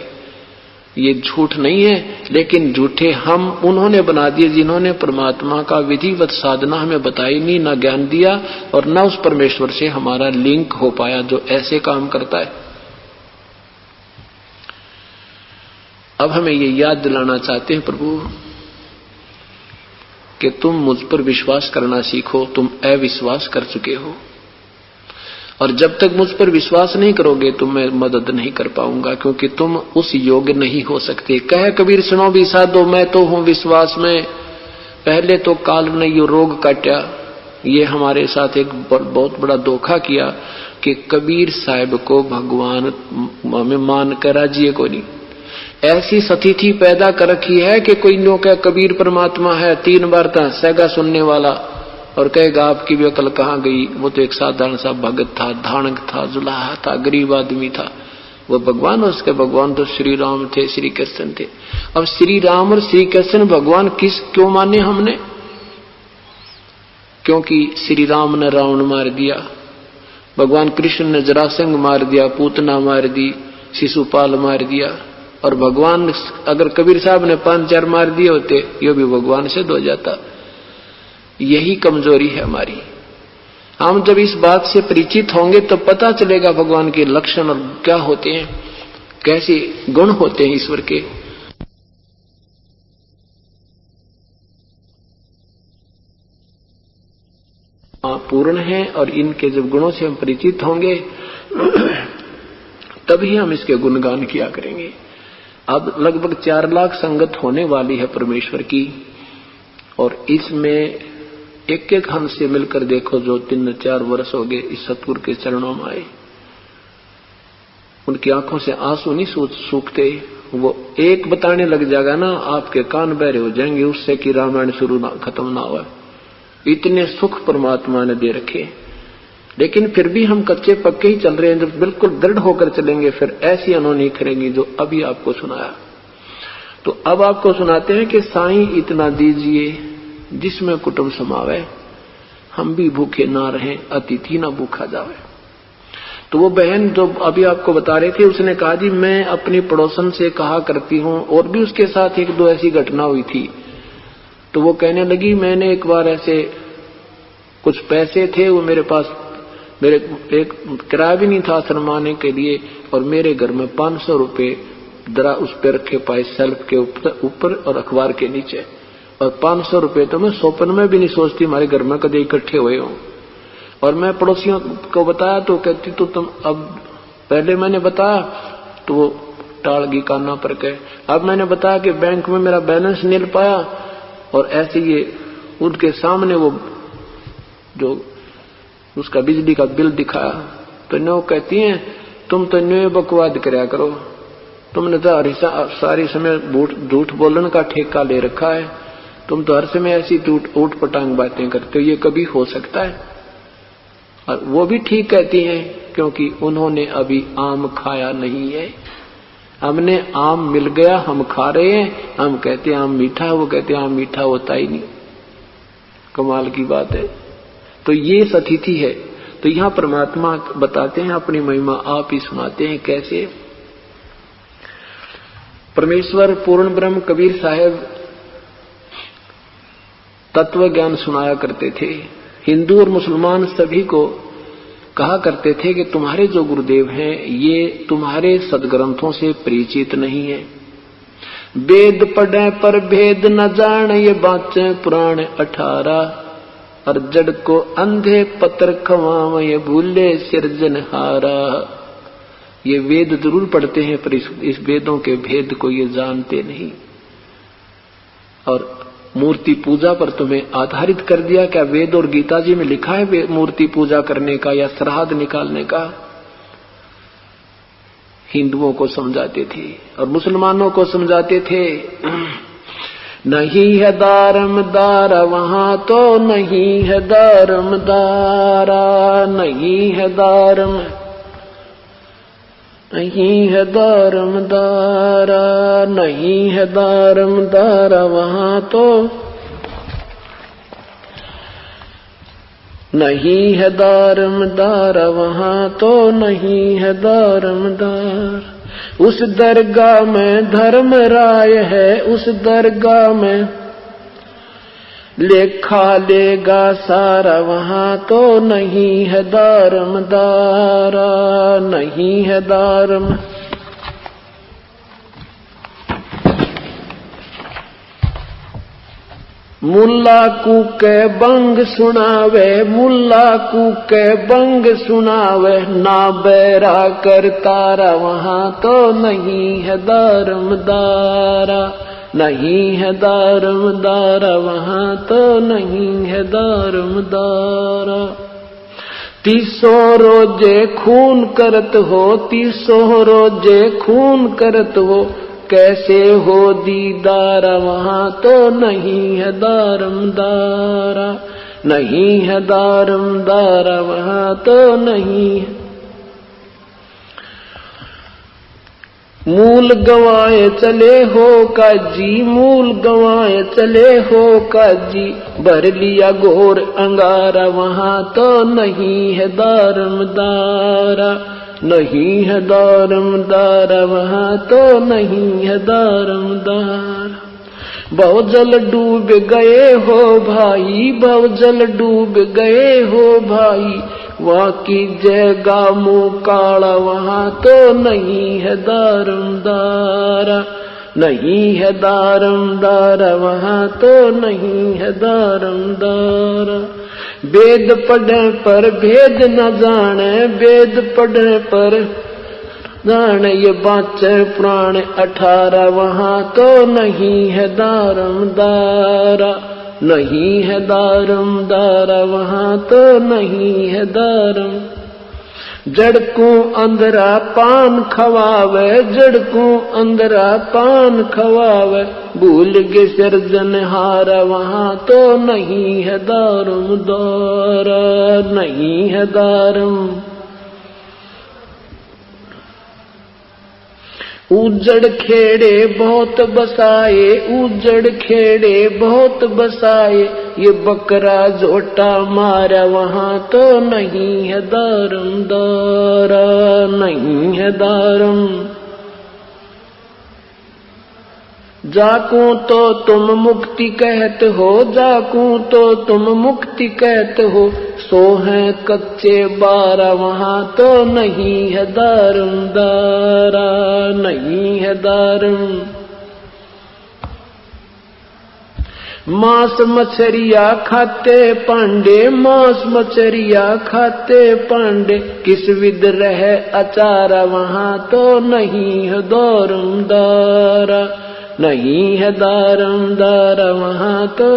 ये झूठ नहीं है, लेकिन झूठे हम उन्होंने बना दिए जिन्होंने परमात्मा का विधिवत साधना हमें बताई नहीं, ना ज्ञान दिया और ना उस परमेश्वर से हमारा लिंक हो पाया जो ऐसे काम करता है। अब हमें ये याद दिलाना चाहते हैं प्रभु कि तुम मुझ पर विश्वास करना सीखो, तुम अविश्वास कर चुके हो, और जब तक मुझ पर विश्वास नहीं करोगे तो मैं मदद नहीं कर पाऊंगा, क्योंकि तुम उस योग्य नहीं हो सकते। कह कबीर सुनो भी साधो, मैं तो हूं विश्वास में, पहले तो काल ने यो रोग काटा। ये हमारे साथ एक बहुत बड़ा धोखा किया कि कबीर साहब को भगवान में मान कर राजी को नहीं, ऐसी सतिथि पैदा कर रखी है कि कोई नो कह कबीर परमात्मा है, 3 बार तो हंसेगा सुनने वाला और कहेगा आपकी भी अकल कहाँ गई, वो तो एक साधारण सा भगत था, धानक था, जुलाहा था, गरीब आदमी था। वो भगवान, उसके भगवान तो श्री राम थे, श्री कृष्ण थे। अब श्री राम और श्री कृष्ण भगवान क्यों माने हमने? क्योंकि श्री राम ने रावण मार दिया, भगवान कृष्ण ने जरासंध मार दिया, पूतना मार दी, शिशुपाल मार दिया, और भगवान अगर कबीर साहब ने 5-4 मार दिए होते, ये भी भगवान से हो जाता। यही कमजोरी है हमारी। हम जब इस बात से परिचित होंगे तो पता चलेगा भगवान के लक्षण और क्या होते हैं, कैसे गुण होते हैं ईश्वर के। पूर्ण है, और इनके जब गुणों से हम परिचित होंगे तभी हम इसके गुणगान किया करेंगे। अब लगभग 4 लाख संगत होने वाली है परमेश्वर की, और इसमें एक हंस से मिलकर देखो जो 3-4 वर्ष हो गए इस सतगुरु के चरणों में आए, उनकी आंखों से आंसू नहीं सूखते। वो एक बताने लग जाएगा ना, आपके कान बहरे हो जाएंगे उससे कि रामायण शुरू ना खत्म ना हुआ। इतने सुख परमात्मा ने दे रखे, लेकिन फिर भी हम कच्चे पक्के ही चल रहे हैं। जब बिल्कुल दृढ़ होकर चलेंगे फिर ऐसी अनहोनी करेंगी जो अभी आपको सुनाया। तो अब आपको सुनाते हैं कि साईं इतना दीजिए जिसमें कुटुंब समावे, हम भी भूखे ना रहें, अतिथि ना भूखा जावे। तो वो बहन जो अभी आपको बता रहे थे, उसने कहा जी मैं अपनी पड़ोसन से कहा करती हूँ, और भी उसके साथ 1-2 ऐसी घटना हुई थी। तो वो कहने लगी मैंने एक बार ऐसे कुछ पैसे थे वो मेरे पास, मेरे एक किराया भी नहीं था शर्माने के लिए, और मेरे घर में 500 रुपए जरा उस पर रखे पाए सेल्फ के ऊपर और अखबार के नीचे, और 500 रुपए तो मैं स्वप्न में भी नहीं सोचती हमारे घर में कभी इकट्ठे हुए हों। और मैं पड़ोसियों को बताया तो कहती तो तुम, अब पहले मैंने बताया तो वो टाल गई काना पर के। अब मैंने बताया कि बैंक में मेरा बैलेंस नहीं पाया, और ऐसे ये उनके सामने वो जो उसका बिजली का बिल दिखाया, तो नो कहती हैं तुम तो न्यू बकवाद कराया करो, तुमने तो सारी समय झूठ बोलने का ठेका ले रखा है, तुम तो हर समय ऐसी ऊट पटांग बातें करते हो, ये कभी हो सकता है? और वो भी ठीक कहती हैं, क्योंकि उन्होंने अभी आम खाया नहीं है। हमने आम मिल गया, हम खा रहे हैं, हम कहते हैं आम मीठा है, वो कहते हैं आम मीठा होता ही नहीं। कमाल की बात है। तो ये सतिथि है। तो यहां परमात्मा बताते हैं अपनी महिमा, आप ही सुनाते हैं कैसे। परमेश्वर पूर्ण ब्रह्म कबीर साहब तत्व ज्ञान सुनाया करते थे। हिंदू और मुसलमान सभी को कहा करते थे कि तुम्हारे जो गुरुदेव हैं ये तुम्हारे सदग्रंथों से परिचित नहीं है। वेद पढ़े पर भेद न जाने, ये बाचे पुराण 18, और जड़ को अंधे पत्र खवाव, ये भूले सिरजनहारा। ये वेद जरूर पढ़ते हैं पर इस वेदों के भेद को ये जानते नहीं। और मूर्ति पूजा पर तुम्हें आधारित कर दिया। क्या वेद और गीता जी में लिखा है मूर्ति पूजा करने का या श्राद्ध निकालने का? हिंदुओं को समझाते थे और मुसलमानों को समझाते थे, नहीं है दारमदारा वहां तो नहीं है दारमदारा, नहीं है दारम, नहीं है दारमदारा, नहीं है दारमदारा वहां तो नहीं है दारमदारा वहां तो नहीं है दारमदार। उस दरगाह में धर्म राय है, उस दरगाह में लेखा लेगा सारा वहां तो नहीं है दारमदारा, नहीं है दारम। मुल्ला कूके बंग सुनावे, मुल्ला कूके बंग सुनावे, ना बैरा कर तारा वहां तो नहीं है दारमदारा, नहीं है दारमदारा वहां तो नहीं है दारमदारा। 300 रोजे खून करत हो, 300 रोजे खून करत हो, कैसे हो दीदारा वहां तो नहीं है दारमदारा, नहीं है दारमदारा वहां तो नहीं है। मूल गवाए चले हो काजी, मूल गवाए चले हो काजी, भर लिया घोर अंगारा वहां तो नहीं है दारमदारा, नहीं है दारमदारा वहां तो नहीं है दारमदारा। बहुजल डूब गए हो भाई, बहुजल डूब गए हो भाई, वहां की जगह मुंह काला वहां तो नहीं है दारमदारा, नहीं है दारमदारा वहां तो नहीं है दारमदारा। वेद पढ़ने पर भेद न जाने, वेद पढ़ने पर जाने ये बाचे प्राण 18 वहां तो नहीं है दारमदारा, नहीं है दारमदारा वहां तो नहीं है दारम। जड़कू अंदरा पान खवावे, जड़कू अंदरा पान खवावे, भूल के सिरजनहारा वहां तो नहीं है दारमदारा, नहीं है दारम। उजड़ खेड़े बहुत बसाए, उजड़ खेड़े बहुत बसाए, ये बकरा जोटा मारा वहां तो नहीं है दारमदारा, नहीं है दारम। जाकू तो तुम मुक्ति कहते हो, जाकू तो तुम मुक्ति कहते हो, सो है कच्चे 12 वहां तो नहीं है दारमदारा, नहीं है दारम। मांस मछरिया खाते पांडे, मांस मछरिया खाते पांडे, किस विद रहे अचारा वहां तो नहीं है दारमदारा, नहीं है दारमदारा वहां तो।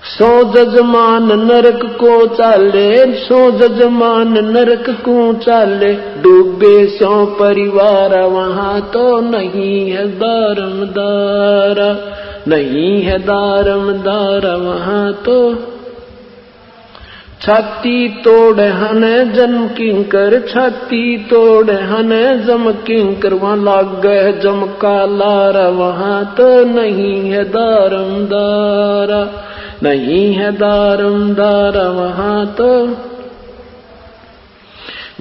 सो जजमान नरक को चाले, सो जजमान नरक को चाले, डूबे सो परिवार वहां तो नहीं है दारमदारा, नहीं है दारमदारा वहां तो। छाती तोड़ हने जन्म किंकर, छाती तोड़ हने जम किंकर, वहां लाग गए जम का लारा वहां तो नहीं है दारमदारा, नहीं है दारमदारा वहां तो।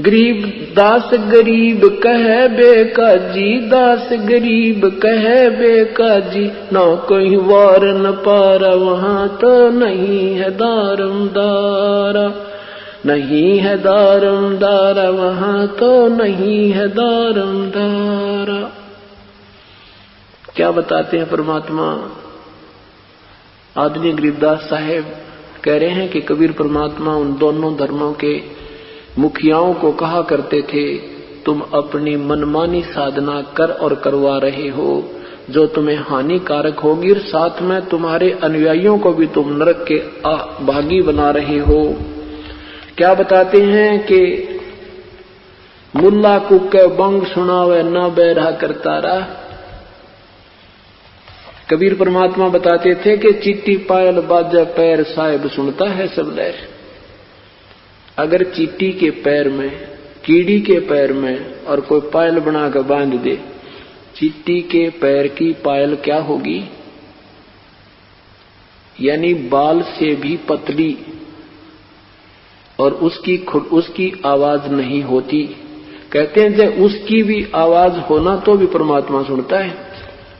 गरीब दास गरीब कहे बेकाजी, दास गरीब कहे बेकाजी, ना कोई वार न पारा वहां तो नहीं है दारमदारा, नहीं है दारमदारा वहां तो नहीं है दारमदारा। क्या बताते हैं परमात्मा? आदरणीय गरीबदास साहेब कह रहे हैं कि कबीर परमात्मा उन दोनों धर्मों के मुखियाओं को कहा करते थे, तुम अपनी मनमानी साधना कर और करवा रहे हो, जो तुम्हें हानिकारक होगी, और साथ में तुम्हारे अनुयायियों को भी तुम नरक के भागी बना रहे हो। क्या बताते हैं कि मुल्ला कुके बंग सुनावे न बैरा करता रहा। कबीर परमात्मा बताते थे कि चीटी पायल बाजा पैर साहिब सुनता है सब लहर। अगर चीटी के पैर में, कीड़ी के पैर में और कोई पायल बना कर बांध दे, चीटी के पैर की पायल क्या होगी? यानी बाल से भी पतली, और उसकी आवाज नहीं होती। कहते हैं जब उसकी भी आवाज होना तो भी परमात्मा सुनता है,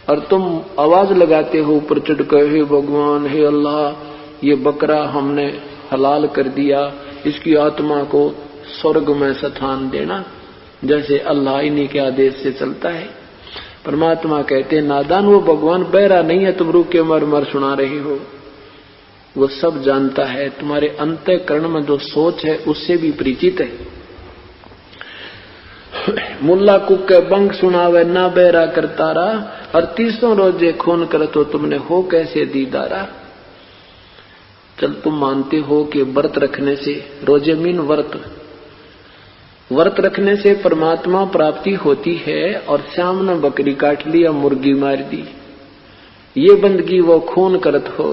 और तुम आवाज लगाते हो ऊपर चढ़कर, हे भगवान, हे अल्लाह, ये बकरा हमने हलाल कर दिया, इसकी आत्मा को स्वर्ग में स्थान देना, जैसे अल्लाह इन्हीं के आदेश से चलता है। परमात्मा कहते हैं नादान, वो भगवान बहरा नहीं है, तुम रुक के मर मर सुना रहे हो। वो सब जानता है, तुम्हारे अंतःकरण में जो सोच है उससे भी परिचित है। मुल्ला कुके बंग सुनावे ना बहरा करतारा, और 300 रोजे खून कर तो तुमने हो कैसे दीदारा। चल तुम मानते हो कि व्रत रखने से, रोजे मीन व्रत रखने से परमात्मा प्राप्ति होती है, और श्याम ने बकरी काट ली या मुर्गी मार दी, ये बंदगी वो खून करत हो।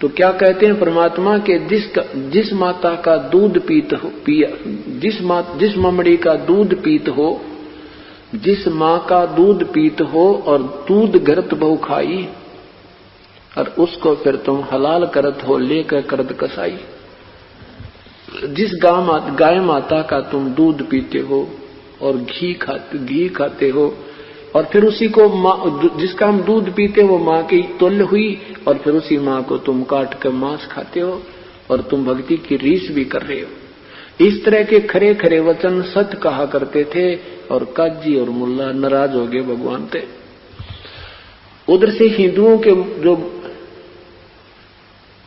तो क्या कहते हैं परमात्मा के जिस माता का दूध पिया, जिस ममड़ी का दूध पीत हो, जिस माँ का दूध पीत हो और दूध घरत बहु खाई, और उसको फिर तुम हलाल करत हो लेकर करत कसाई। जिस गाय माता का तुम दूध पीते हो और घी खाते हो, और फिर उसी को जिसका हम दूध पीते वो माँ की तुल्य हुई, और फिर उसी माँ को तुम काट कर मांस खाते हो, और तुम भक्ति की रीस भी कर रहे हो। इस तरह के खरे खरे वचन सत्य कहा करते थे, और काजी और मुल्ला नाराज हो गए भगवान से। उधर से हिंदुओं के जो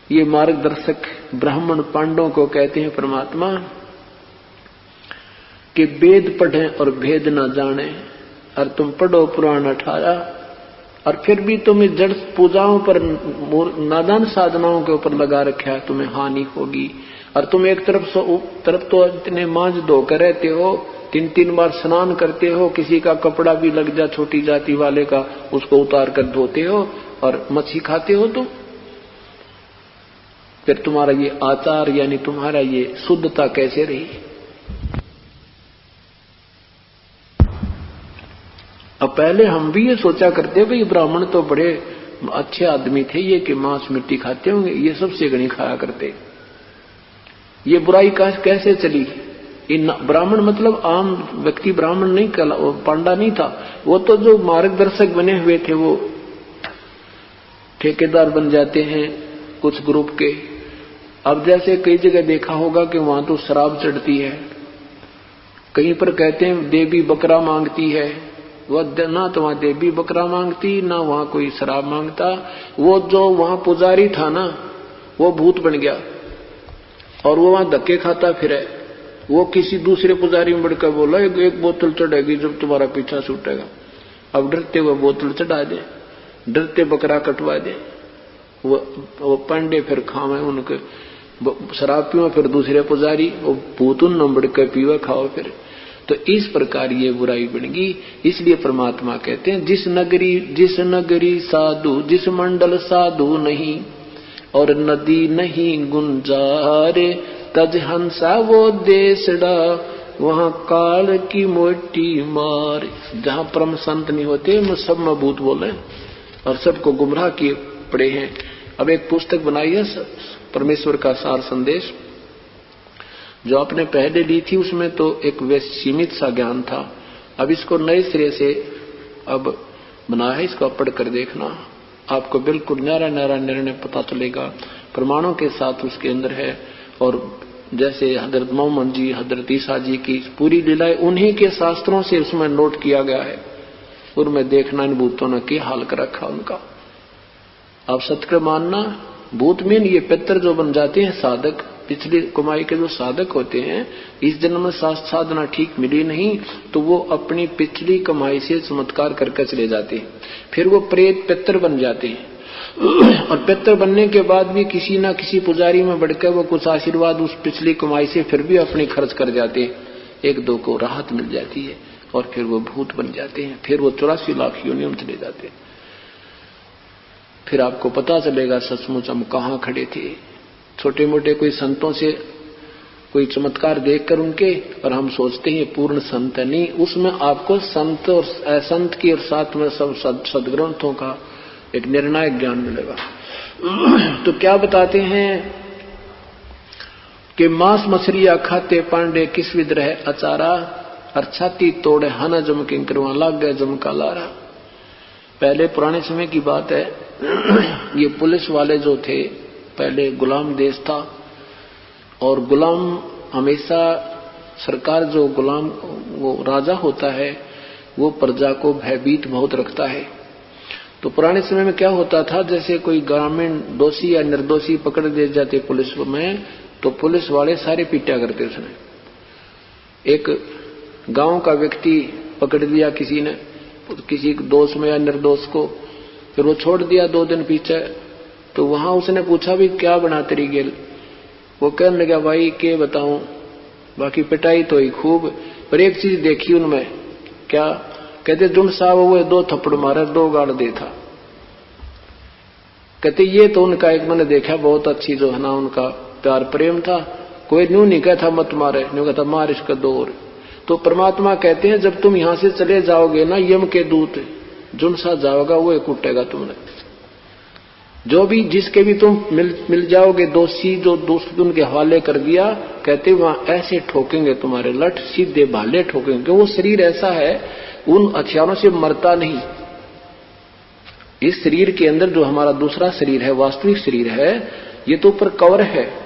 ये मार्गदर्शक ब्राह्मण पांडवों को कहते हैं परमात्मा कि वेद पढ़े और भेद न जाने, और तुम पढ़ो पुराण 18, और फिर भी तुम्हें जड़ पूजाओं पर, नादान साधनाओं के ऊपर लगा रखा है, तुम्हें हानि होगी। और तुम एक तरफ तो इतने मांझ धोकर रहते हो, 3-3 बार स्नान करते हो, किसी का कपड़ा भी लग जा छोटी जाति वाले का, उसको उतार कर धोते हो, और मच्छी खाते हो। तुम फिर तुम्हारा ये आचार यानी तुम्हारा ये शुद्धता कैसे रही? अब पहले हम भी ये सोचा करते भाई ब्राह्मण तो बड़े अच्छे आदमी थे, ये कि मांस मिट्टी खाते होंगे, ये सबसे गणी खाया करते। ये बुराई कैसे चली? ब्राह्मण मतलब आम व्यक्ति ब्राह्मण नहीं, पांडा नहीं था, वो तो जो मार्गदर्शक बने हुए थे वो ठेकेदार बन जाते हैं कुछ ग्रुप के। अब जैसे कई जगह देखा होगा कि वहां तो शराब चढ़ती है, कहीं पर कहते हैं देवी बकरा मांगती है, वह ना तो वहां देवी बकरा मांगती ना वहां कोई शराब मांगता। वो जो वहां पुजारी था ना वो भूत बन गया, और वो वहां धक्के खाता फिरे। वो किसी दूसरे पुजारी में बढ़कर बोला एक बोतल चढ़ेगी जब तुम्हारा पीछा छूटेगा। अब डरते हुए बोतल चढ़ा दे, डरते बकरा कटवा दे, वो पांडे फिर खावे उनके शराब पीवा, फिर दूसरे पुजारी वो भूत उन बढ़कर पीवा खाओ फिर। तो इस प्रकार ये बुराई बनेगी। इसलिए परमात्मा कहते हैं जिस नगरी साधु, जिस मंडल साधु नहीं, और नदी नहीं गुंजारे, तज हंसा वो देशड़ा, वहां काल की मोटी मार। जहां परम संत नहीं होते वो सब में भूत बोले और सबको गुमराह किए पड़े हैं। अब एक पुस्तक बनाई है परमेश्वर का सार संदेश, जो आपने पहले ली थी उसमें तो एक सीमित सा ज्ञान था। अब इसको नए सिरे से अब बना है, इसको पढ़ कर देखना, आपको बिल्कुल न्यारा निर्णय पता चलेगा, प्रमाणों के साथ उसके अंदर है। और जैसे हजरत मोहम्मद जी, हजरत ईसा जी की पूरी लीलाएं उन्हीं के शास्त्रों से उसमें नोट किया गया है। उनमें देखना इन भूतों ने क्या हाल कर रखा उनका। आप सत्य मानना, भूत मीन ये पितर जो बन जाते हैं साधक, पिछली कमाई के जो साधक होते हैं, इस जन्म में साधना ठीक मिली नहीं तो वो अपनी पिछली कमाई से चमत्कार करके चले जाते हैं, फिर वो प्रेत पितर बन जाते हैं। और पितर बनने के बाद भी किसी ना किसी पुजारी में बढ़कर वो कुछ आशीर्वाद उस पिछली कमाई से फिर भी अपने खर्च कर जाते हैं, एक दो को राहत मिल जाती है और फिर वो भूत बन जाते हैं, फिर वो 84 लाख योनियों में चले जाते हैं। फिर आपको पता चलेगा सचमुच हम कहाँ खड़े थे। छोटे मोटे कोई संतों से कोई चमत्कार देखकर उनके, और हम सोचते हैं पूर्ण संत नहीं, उसमें आपको संत और असंत की और साथ में सब सदग्रंथों का एक निर्णायक ज्ञान मिलेगा। तो क्या बताते हैं कि मांस मछलियां खाते पांडे किस विद रहे अचारा, और छाती तोड़े हन जम किंकरवा लाग गए जम का लारा। पहले पुराने समय की बात है, ये पुलिस वाले जो थे, पहले गुलाम देश था और गुलाम हमेशा सरकार जो गुलाम वो राजा होता है वो प्रजा को भयभीत बहुत रखता है। तो पुराने समय में क्या होता था, जैसे कोई ग्रामीण दोषी या निर्दोषी पकड़ दे जाते पुलिस में, तो पुलिस वाले सारे पीटा करते थे। एक गांव का व्यक्ति पकड़ लिया किसी ने, किसी दोष में या निर्दोष को, फिर वो छोड़ दिया 2 दिन पीछे, तो वहां उसने पूछा भी क्या बना तेरी गेल, वो कहने लगा भाई के बताऊं, बाकी पिटाई तो ही खूब, पर एक चीज देखी उनमें, क्या कहते, जुन साहब वो 2 थप्पड़ मारे 2 गाड़ दे था। कहते ये तो उनका एक मैंने देखा बहुत अच्छी जो है ना उनका प्यार प्रेम था, कोई न्यू नहीं कहता मत मारे, न्यू कहता मार इसका दौर। तो परमात्मा कहते हैं जब तुम यहां से चले जाओगे ना, यम के दूत जुन सा जाओगा वो कूटेगा तुमने। जो भी जिसके भी तुम मिल जाओगे दोषी, जो दोस्त उनके हवाले कर दिया, कहते वहां ऐसे ठोकेंगे तुम्हारे लठ, सीधे भाले ठोकेंगे, क्योंकि वो शरीर ऐसा है उन हथियारों से मरता नहीं। इस शरीर के अंदर जो हमारा दूसरा शरीर है, वास्तविक शरीर है, ये तो ऊपर कवर है,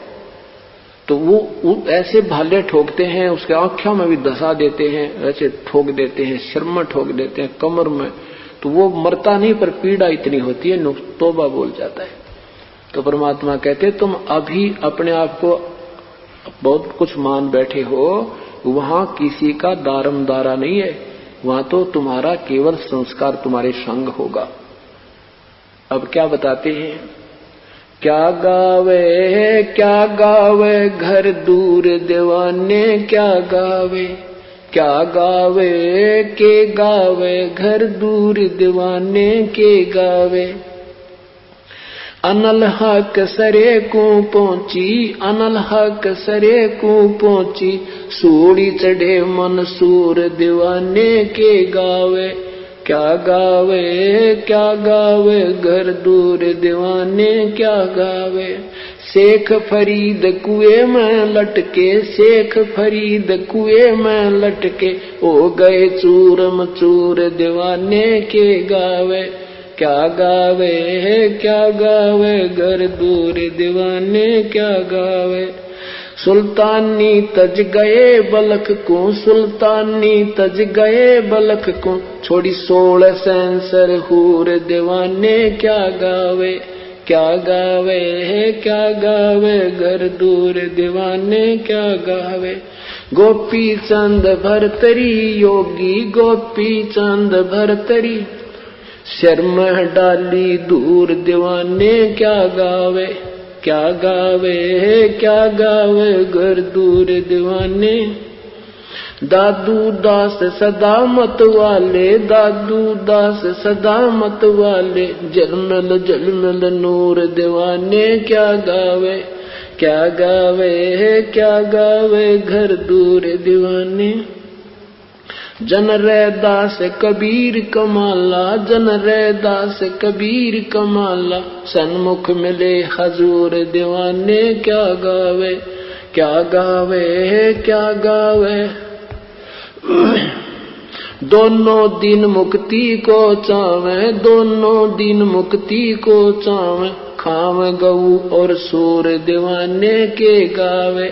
तो वो ऐसे भाले ठोकते हैं, उसके आंखों में भी धसा देते हैं, ऐसे ठोक देते हैं, सिर में ठोक देते हैं, कमर में, तो वो मरता नहीं पर पीड़ा इतनी होती है, तौबा बोल जाता है। तो परमात्मा कहते तुम अभी अपने आप को बहुत कुछ मान बैठे हो, वहां किसी का दारमदारा नहीं है, वहां तो तुम्हारा केवल संस्कार तुम्हारे संग होगा। अब क्या बताते हैं, क्या गावे घर दूर दीवाने, क्या गावे के गावे घर दूर दीवाने के गावे। अनल हक सरे को पहुंची, अनल हक सरे को पहुंची, सूड़ी चढ़े मंसूर दीवाने के गावे। क्या गावे घर दूर दीवाने क्या गावे। शेख फरीद कुएं में लटके, शेख फरीद कुएं में लटके, हो गए चूरम चूर दीवाने के गावे। क्या गावे घर दूर दीवाने क्या गावे। सुल्तानी तज गए बलख को, सुल्तानी तज गए बलख को, छोड़ी 16 सेंसर हूर दीवाने क्या गावे। क्या गावे घर दूर दीवाने क्या गावे। गोपी चंद भरतरी योगी, गोपी चंद भरतरी, शर्म डाली दूर दीवाने क्या गावे। क्या गावे घर दूर दीवाने। दादू दास सदा मत वाले, दादू दास सदा मत वाले, जलमल जलमल नूर दीवाने क्या गावे। क्या गावे घर दूर दीवाने। जन रैदास कबीर कमाला, जन रैदास कबीर कमाला, सन्मुख मिले हजूर दीवाने क्या गावे। क्या गावे दोनों दिन मुक्ति को चावे, दोनों दिन मुक्ति को चावे, खाव गऊ और सूर दीवाने के गावे।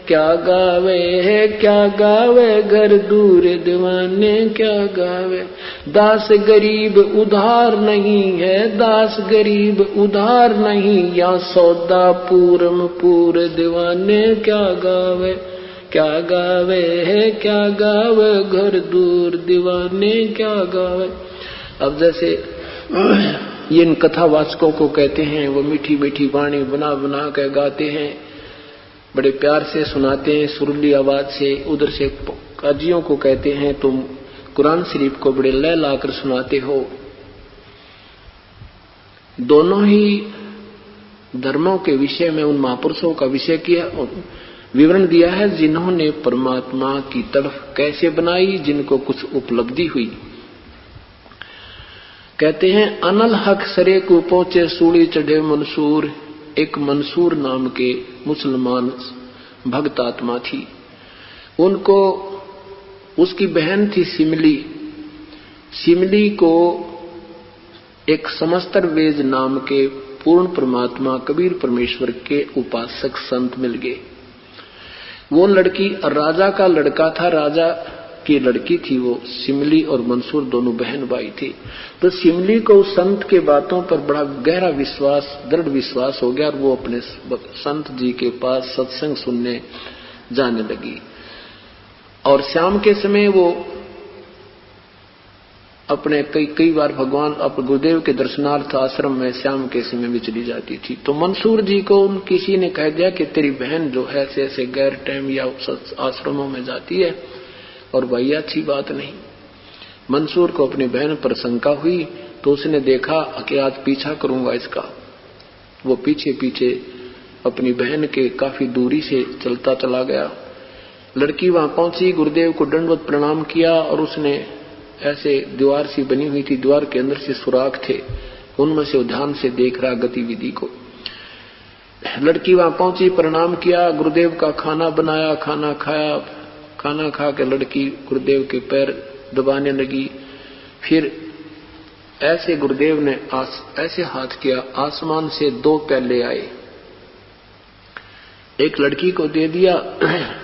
क्या गावे है क्या गावे, घर दूर दीवाने क्या गावे। दास गरीब उधार नहीं है, दास गरीब उधार नहीं, या सौदा पूरम पूर दीवाने क्या गावे। क्या गावे है क्या गावे, घर दूर दीवाने क्या गावे। अब जैसे ये इन कथावाचकों को कहते हैं, वो मीठी मीठी वाणी बना बना कर गाते हैं, बड़े प्यार से सुनाते हैं सुरीली आवाज से। उधर से काजियों को कहते हैं तुम कुरान शरीफ को बड़े लय लाकर सुनाते हो। दोनों ही धर्मों के विषय में उन महापुरुषों का विषय किया, विवरण दिया है जिन्होंने परमात्मा की तरफ कैसे बनाई, जिनको कुछ उपलब्धि हुई। कहते हैं अनल हक सरे को पहुंचे सूली चढ़े मंसूर। एक मंसूर नाम के मुसलमान भक्त आत्मा थी, उनको उसकी बहन थी सिमली। सिमली को एक समस्तर वेद नाम के पूर्ण परमात्मा कबीर परमेश्वर के उपासक संत मिल गए। वो लड़की राजा का लड़का था, राजा की लड़की थी वो। सिमली और मंसूर दोनों बहन भाई थे। तो सिमली को उस संत के बातों पर बड़ा गहरा विश्वास, दृढ़ विश्वास हो गया और वो अपने संत जी के पास सत्संग सुनने जाने लगी। और शाम के समय वो अपने कई बार भगवान अपने गुरुदेव के दर्शनार्थ आश्रम में शाम के समय में चली जाती थी। तो मंसूर जी को किसी ने कह दिया कि तेरी बहन जो है ऐसे गैर टाइम या आश्रमों में जाती है, और भाई अच्छी बात नहीं। मंसूर को अपनी बहन पर शंका हुई, तो उसने देखा कि आज पीछा करूंगा इसका। वो पीछे पीछे अपनी बहन के काफी दूरी से चलता चला गया। लड़की वहां पहुंची, गुरुदेव को दंडवत प्रणाम किया, और उसने ऐसे दीवार सी बनी हुई थी, दीवार के अंदर से सुराख थे, उनमें से ध्यान से देख रहा गतिविधि को। लड़की वहां पहुंची, प्रणाम किया, गुरुदेव का खाना बनाया, खाना खाया। खाना खा के लड़की गुरुदेव के पैर दबाने लगी। फिर ऐसे गुरुदेव ने ऐसे हाथ किया, आसमान से 2 प्याले आए, एक लड़की को दे दिया,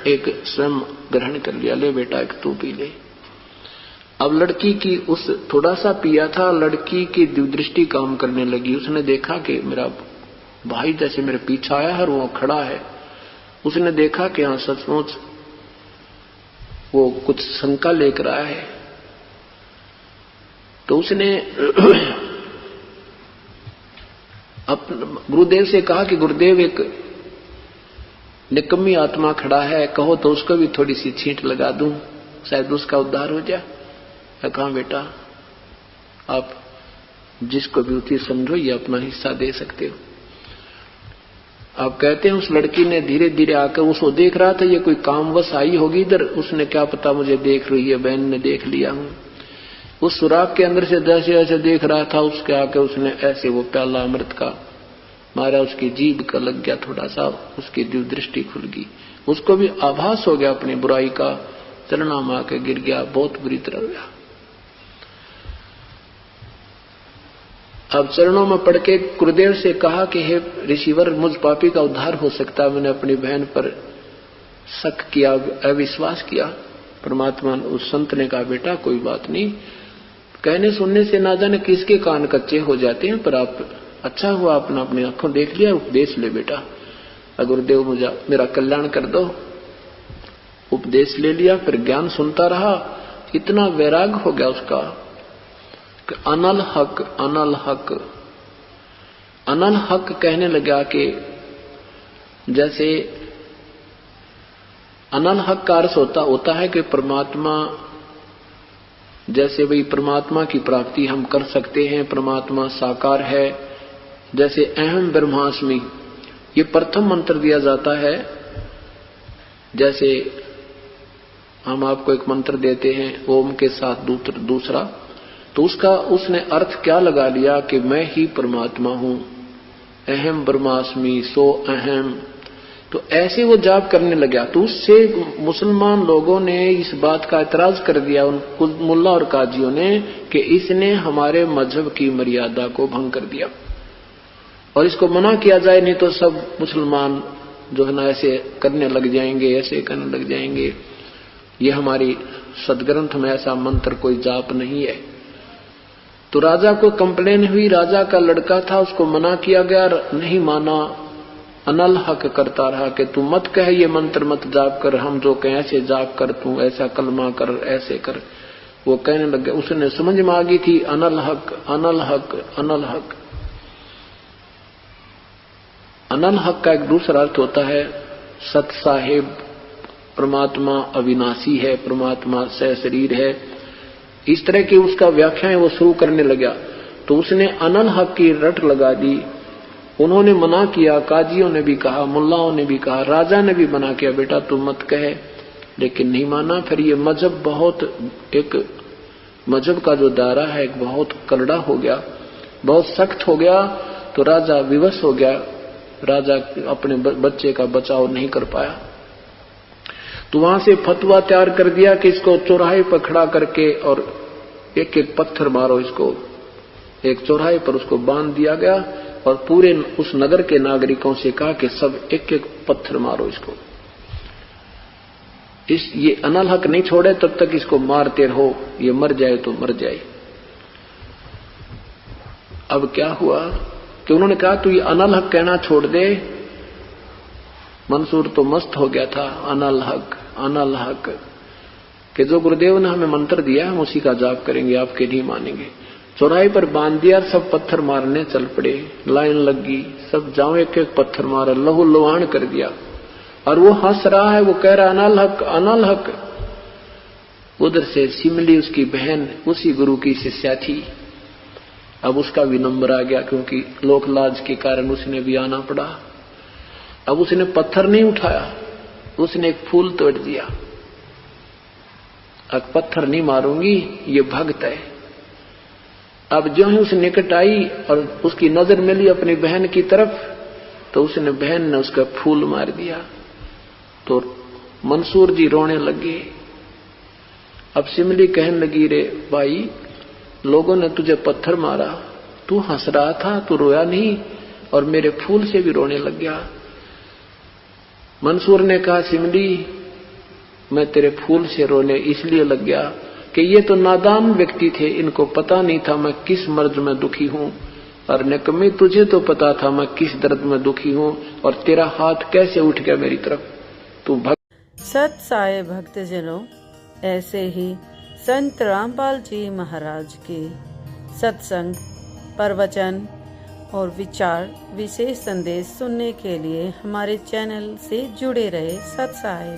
एक स्वयं ग्रहण कर लिया, ले बेटा एक तू पी ले। अब लड़की की उस थोड़ा सा पिया था, लड़की की दिव्यदृष्टि काम करने लगी। उसने देखा कि मेरा भाई जैसे मेरे पीछे आया है और वो खड़ा है। उसने देखा कि हाँ सचमुच वो कुछ शंका लेकर आया है। तो उसने गुरुदेव से कहा कि गुरुदेव एक निकम्मी आत्मा खड़ा है, कहो तो उसको भी थोड़ी सी छींट लगा दूं, शायद उसका उद्धार हो जाए। कहा बेटा आप जिसको भी उचित समझो ये अपना हिस्सा दे सकते हो। आप कहते हैं उस लड़की ने धीरे धीरे आकर उसको देख रहा था, ये कोई कामवश आई होगी इधर, उसने क्या पता मुझे देख रही है, बहन ने देख लिया हूं। उस सुराख के अंदर से जैसे ऐसे देख रहा था, उसके आके उसने ऐसे वो प्याला अमृत का मारा, उसकी जीभ का लग गया थोड़ा सा, उसकी दिव्य दृष्टि खुल गई। उसको भी आभास हो गया अपनी बुराई का, चरणों में आके गिर गया, बहुत बुरी तरह गया। अब चरणों में पड़ के गुरुदेव से कहा कि हे ऋषिवर, मुझ पापी का उद्धार हो सकता, मैंने अपनी बहन पर शक किया, अविश्वास किया। परमात्मा उस संत ने कहा बेटा कोई बात नहीं, कहने सुनने से ना जाने किसके कान कच्चे हो जाते हैं, पर आप अच्छा हुआ अपना अपनी आंखों देख लिया, उपदेश ले बेटा, गुरुदेव मुझे मेरा कल्याण कर दो। उपदेश ले लिया, फिर ज्ञान सुनता रहा। इतना वैराग हो गया उसका कि अनल हक अनल हक अनल हक कहने लगा कि जैसे अनल हक का अर्थ होता है कि परमात्मा, जैसे भाई परमात्मा की प्राप्ति हम कर सकते हैं, परमात्मा साकार है। जैसे अहम ब्रह्मास्मि ये प्रथम मंत्र दिया जाता है। जैसे हम आपको एक मंत्र देते हैं ओम के साथ दूसरा, तो उसने अर्थ क्या लगा लिया कि मैं ही परमात्मा हूं, अहम ब्रह्मास्मि सो अहम। तो ऐसे वो जाप करने लगा, तो उससे मुसलमान लोगों ने इस बात का एतराज कर दिया, उन मुल्ला और काजियों ने, कि इसने हमारे मजहब की मर्यादा को भंग कर दिया और इसको मना किया जाए, नहीं तो सब मुसलमान जो है ना ऐसे करने लग जाएंगे, ऐसे करने लग जाएंगे। ये हमारी सदग्रंथ में ऐसा मंत्र कोई जाप नहीं है। तो राजा को कंप्लेन हुई, राजा का लड़का था, उसको मना किया गया, नहीं माना, अनल हक करता रहा कि तू मत कह ये मंत्र मत जाप कर, हम जो कहें ऐसे जाप कर, तू ऐसा कलमा कर, ऐसे कर। वो कहने लग गया, उसने समझ में आ गई थी अनल हक अनल हक अनल हक। अनल हक का एक दूसरा अर्थ होता है सत साहेब, परमात्मा अविनाशी है, परमात्मा सहशरीर है। इस तरह की उसका व्याख्याएं वो शुरू करने लगा। तो उसने अनल हक की रट लगा दी। उन्होंने मना किया, काजियों ने भी कहा, मुल्लाओं ने भी कहा, राजा ने भी मना किया, बेटा तू मत कहे, लेकिन नहीं माना। फिर ये मजहब बहुत, एक मजहब का जो दायरा है एक बहुत करड़ा हो गया, बहुत सख्त हो गया। तो राजा विवश हो गया, राजा अपने बच्चे का बचाव नहीं कर पाया। तो वहां से फतवा तैयार कर दिया कि इसको चौराहे पर खड़ा करके और एक एक पत्थर मारो इसको। एक चौराहे पर उसको बांध दिया गया और पूरे उस नगर के नागरिकों से कहा कि सब एक एक पत्थर मारो इसको। ये अनल हक नहीं छोड़े तब तक इसको मारते रहो, ये मर जाए तो मर जाए। अब क्या हुआ कि उन्होंने कहा तू ये अनल हक कहना छोड़ दे। मंसूर तो मस्त हो गया था, अनल हक अनल हक, कि जो गुरुदेव ने हमें मंत्र दिया हम उसी का जाप करेंगे, आपके नहीं मानेंगे। चौराहे पर बांध दिया, सब पत्थर मारने चल पड़े, लाइन लग गई, सब जाओ एक एक पत्थर मारा, लहू लुहान कर दिया। और वो हंस रहा है, वो कह रहा अनल हक अनल हक। उधर से सिमली उसकी बहन उसी गुरु की शिष्या थी। अब उसका भी नंबर आ गया, क्योंकि लोक लाज के कारण उसने भी आना पड़ा। अब उसने पत्थर नहीं उठाया, उसने एक फूल तोड़ दिया। अब पत्थर नहीं मारूंगी, ये भक्त है। अब जो ही उस निकट आई और उसकी नजर मिली अपनी बहन की तरफ, तो उसने बहन ने उसका फूल मार दिया। तो मंसूर जी रोने लगे। अब सिमली कहने लगी, रे भाई, लोगों ने तुझे पत्थर मारा, तू हंस रहा था, तू रोया नहीं, और मेरे फूल से भी रोने लग गया। मंसूर ने कहा, सिमली मैं तेरे फूल से रोने इसलिए लग गया कि ये तो नादान व्यक्ति थे, इनको पता नहीं था मैं किस मर्ज में दुखी हूं, और निकम्मी तुझे तो पता था मैं किस दर्द में दुखी हूं, और तेरा हाथ कैसे उठ गया मेरी तरफ, तू भक्त। सत साई भक्तजनों, ऐसे ही संत रामपाल जी महाराज के सत्संग, प्रवचन और विचार विशेष संदेश सुनने के लिए हमारे चैनल से जुड़े रहे। सत साई।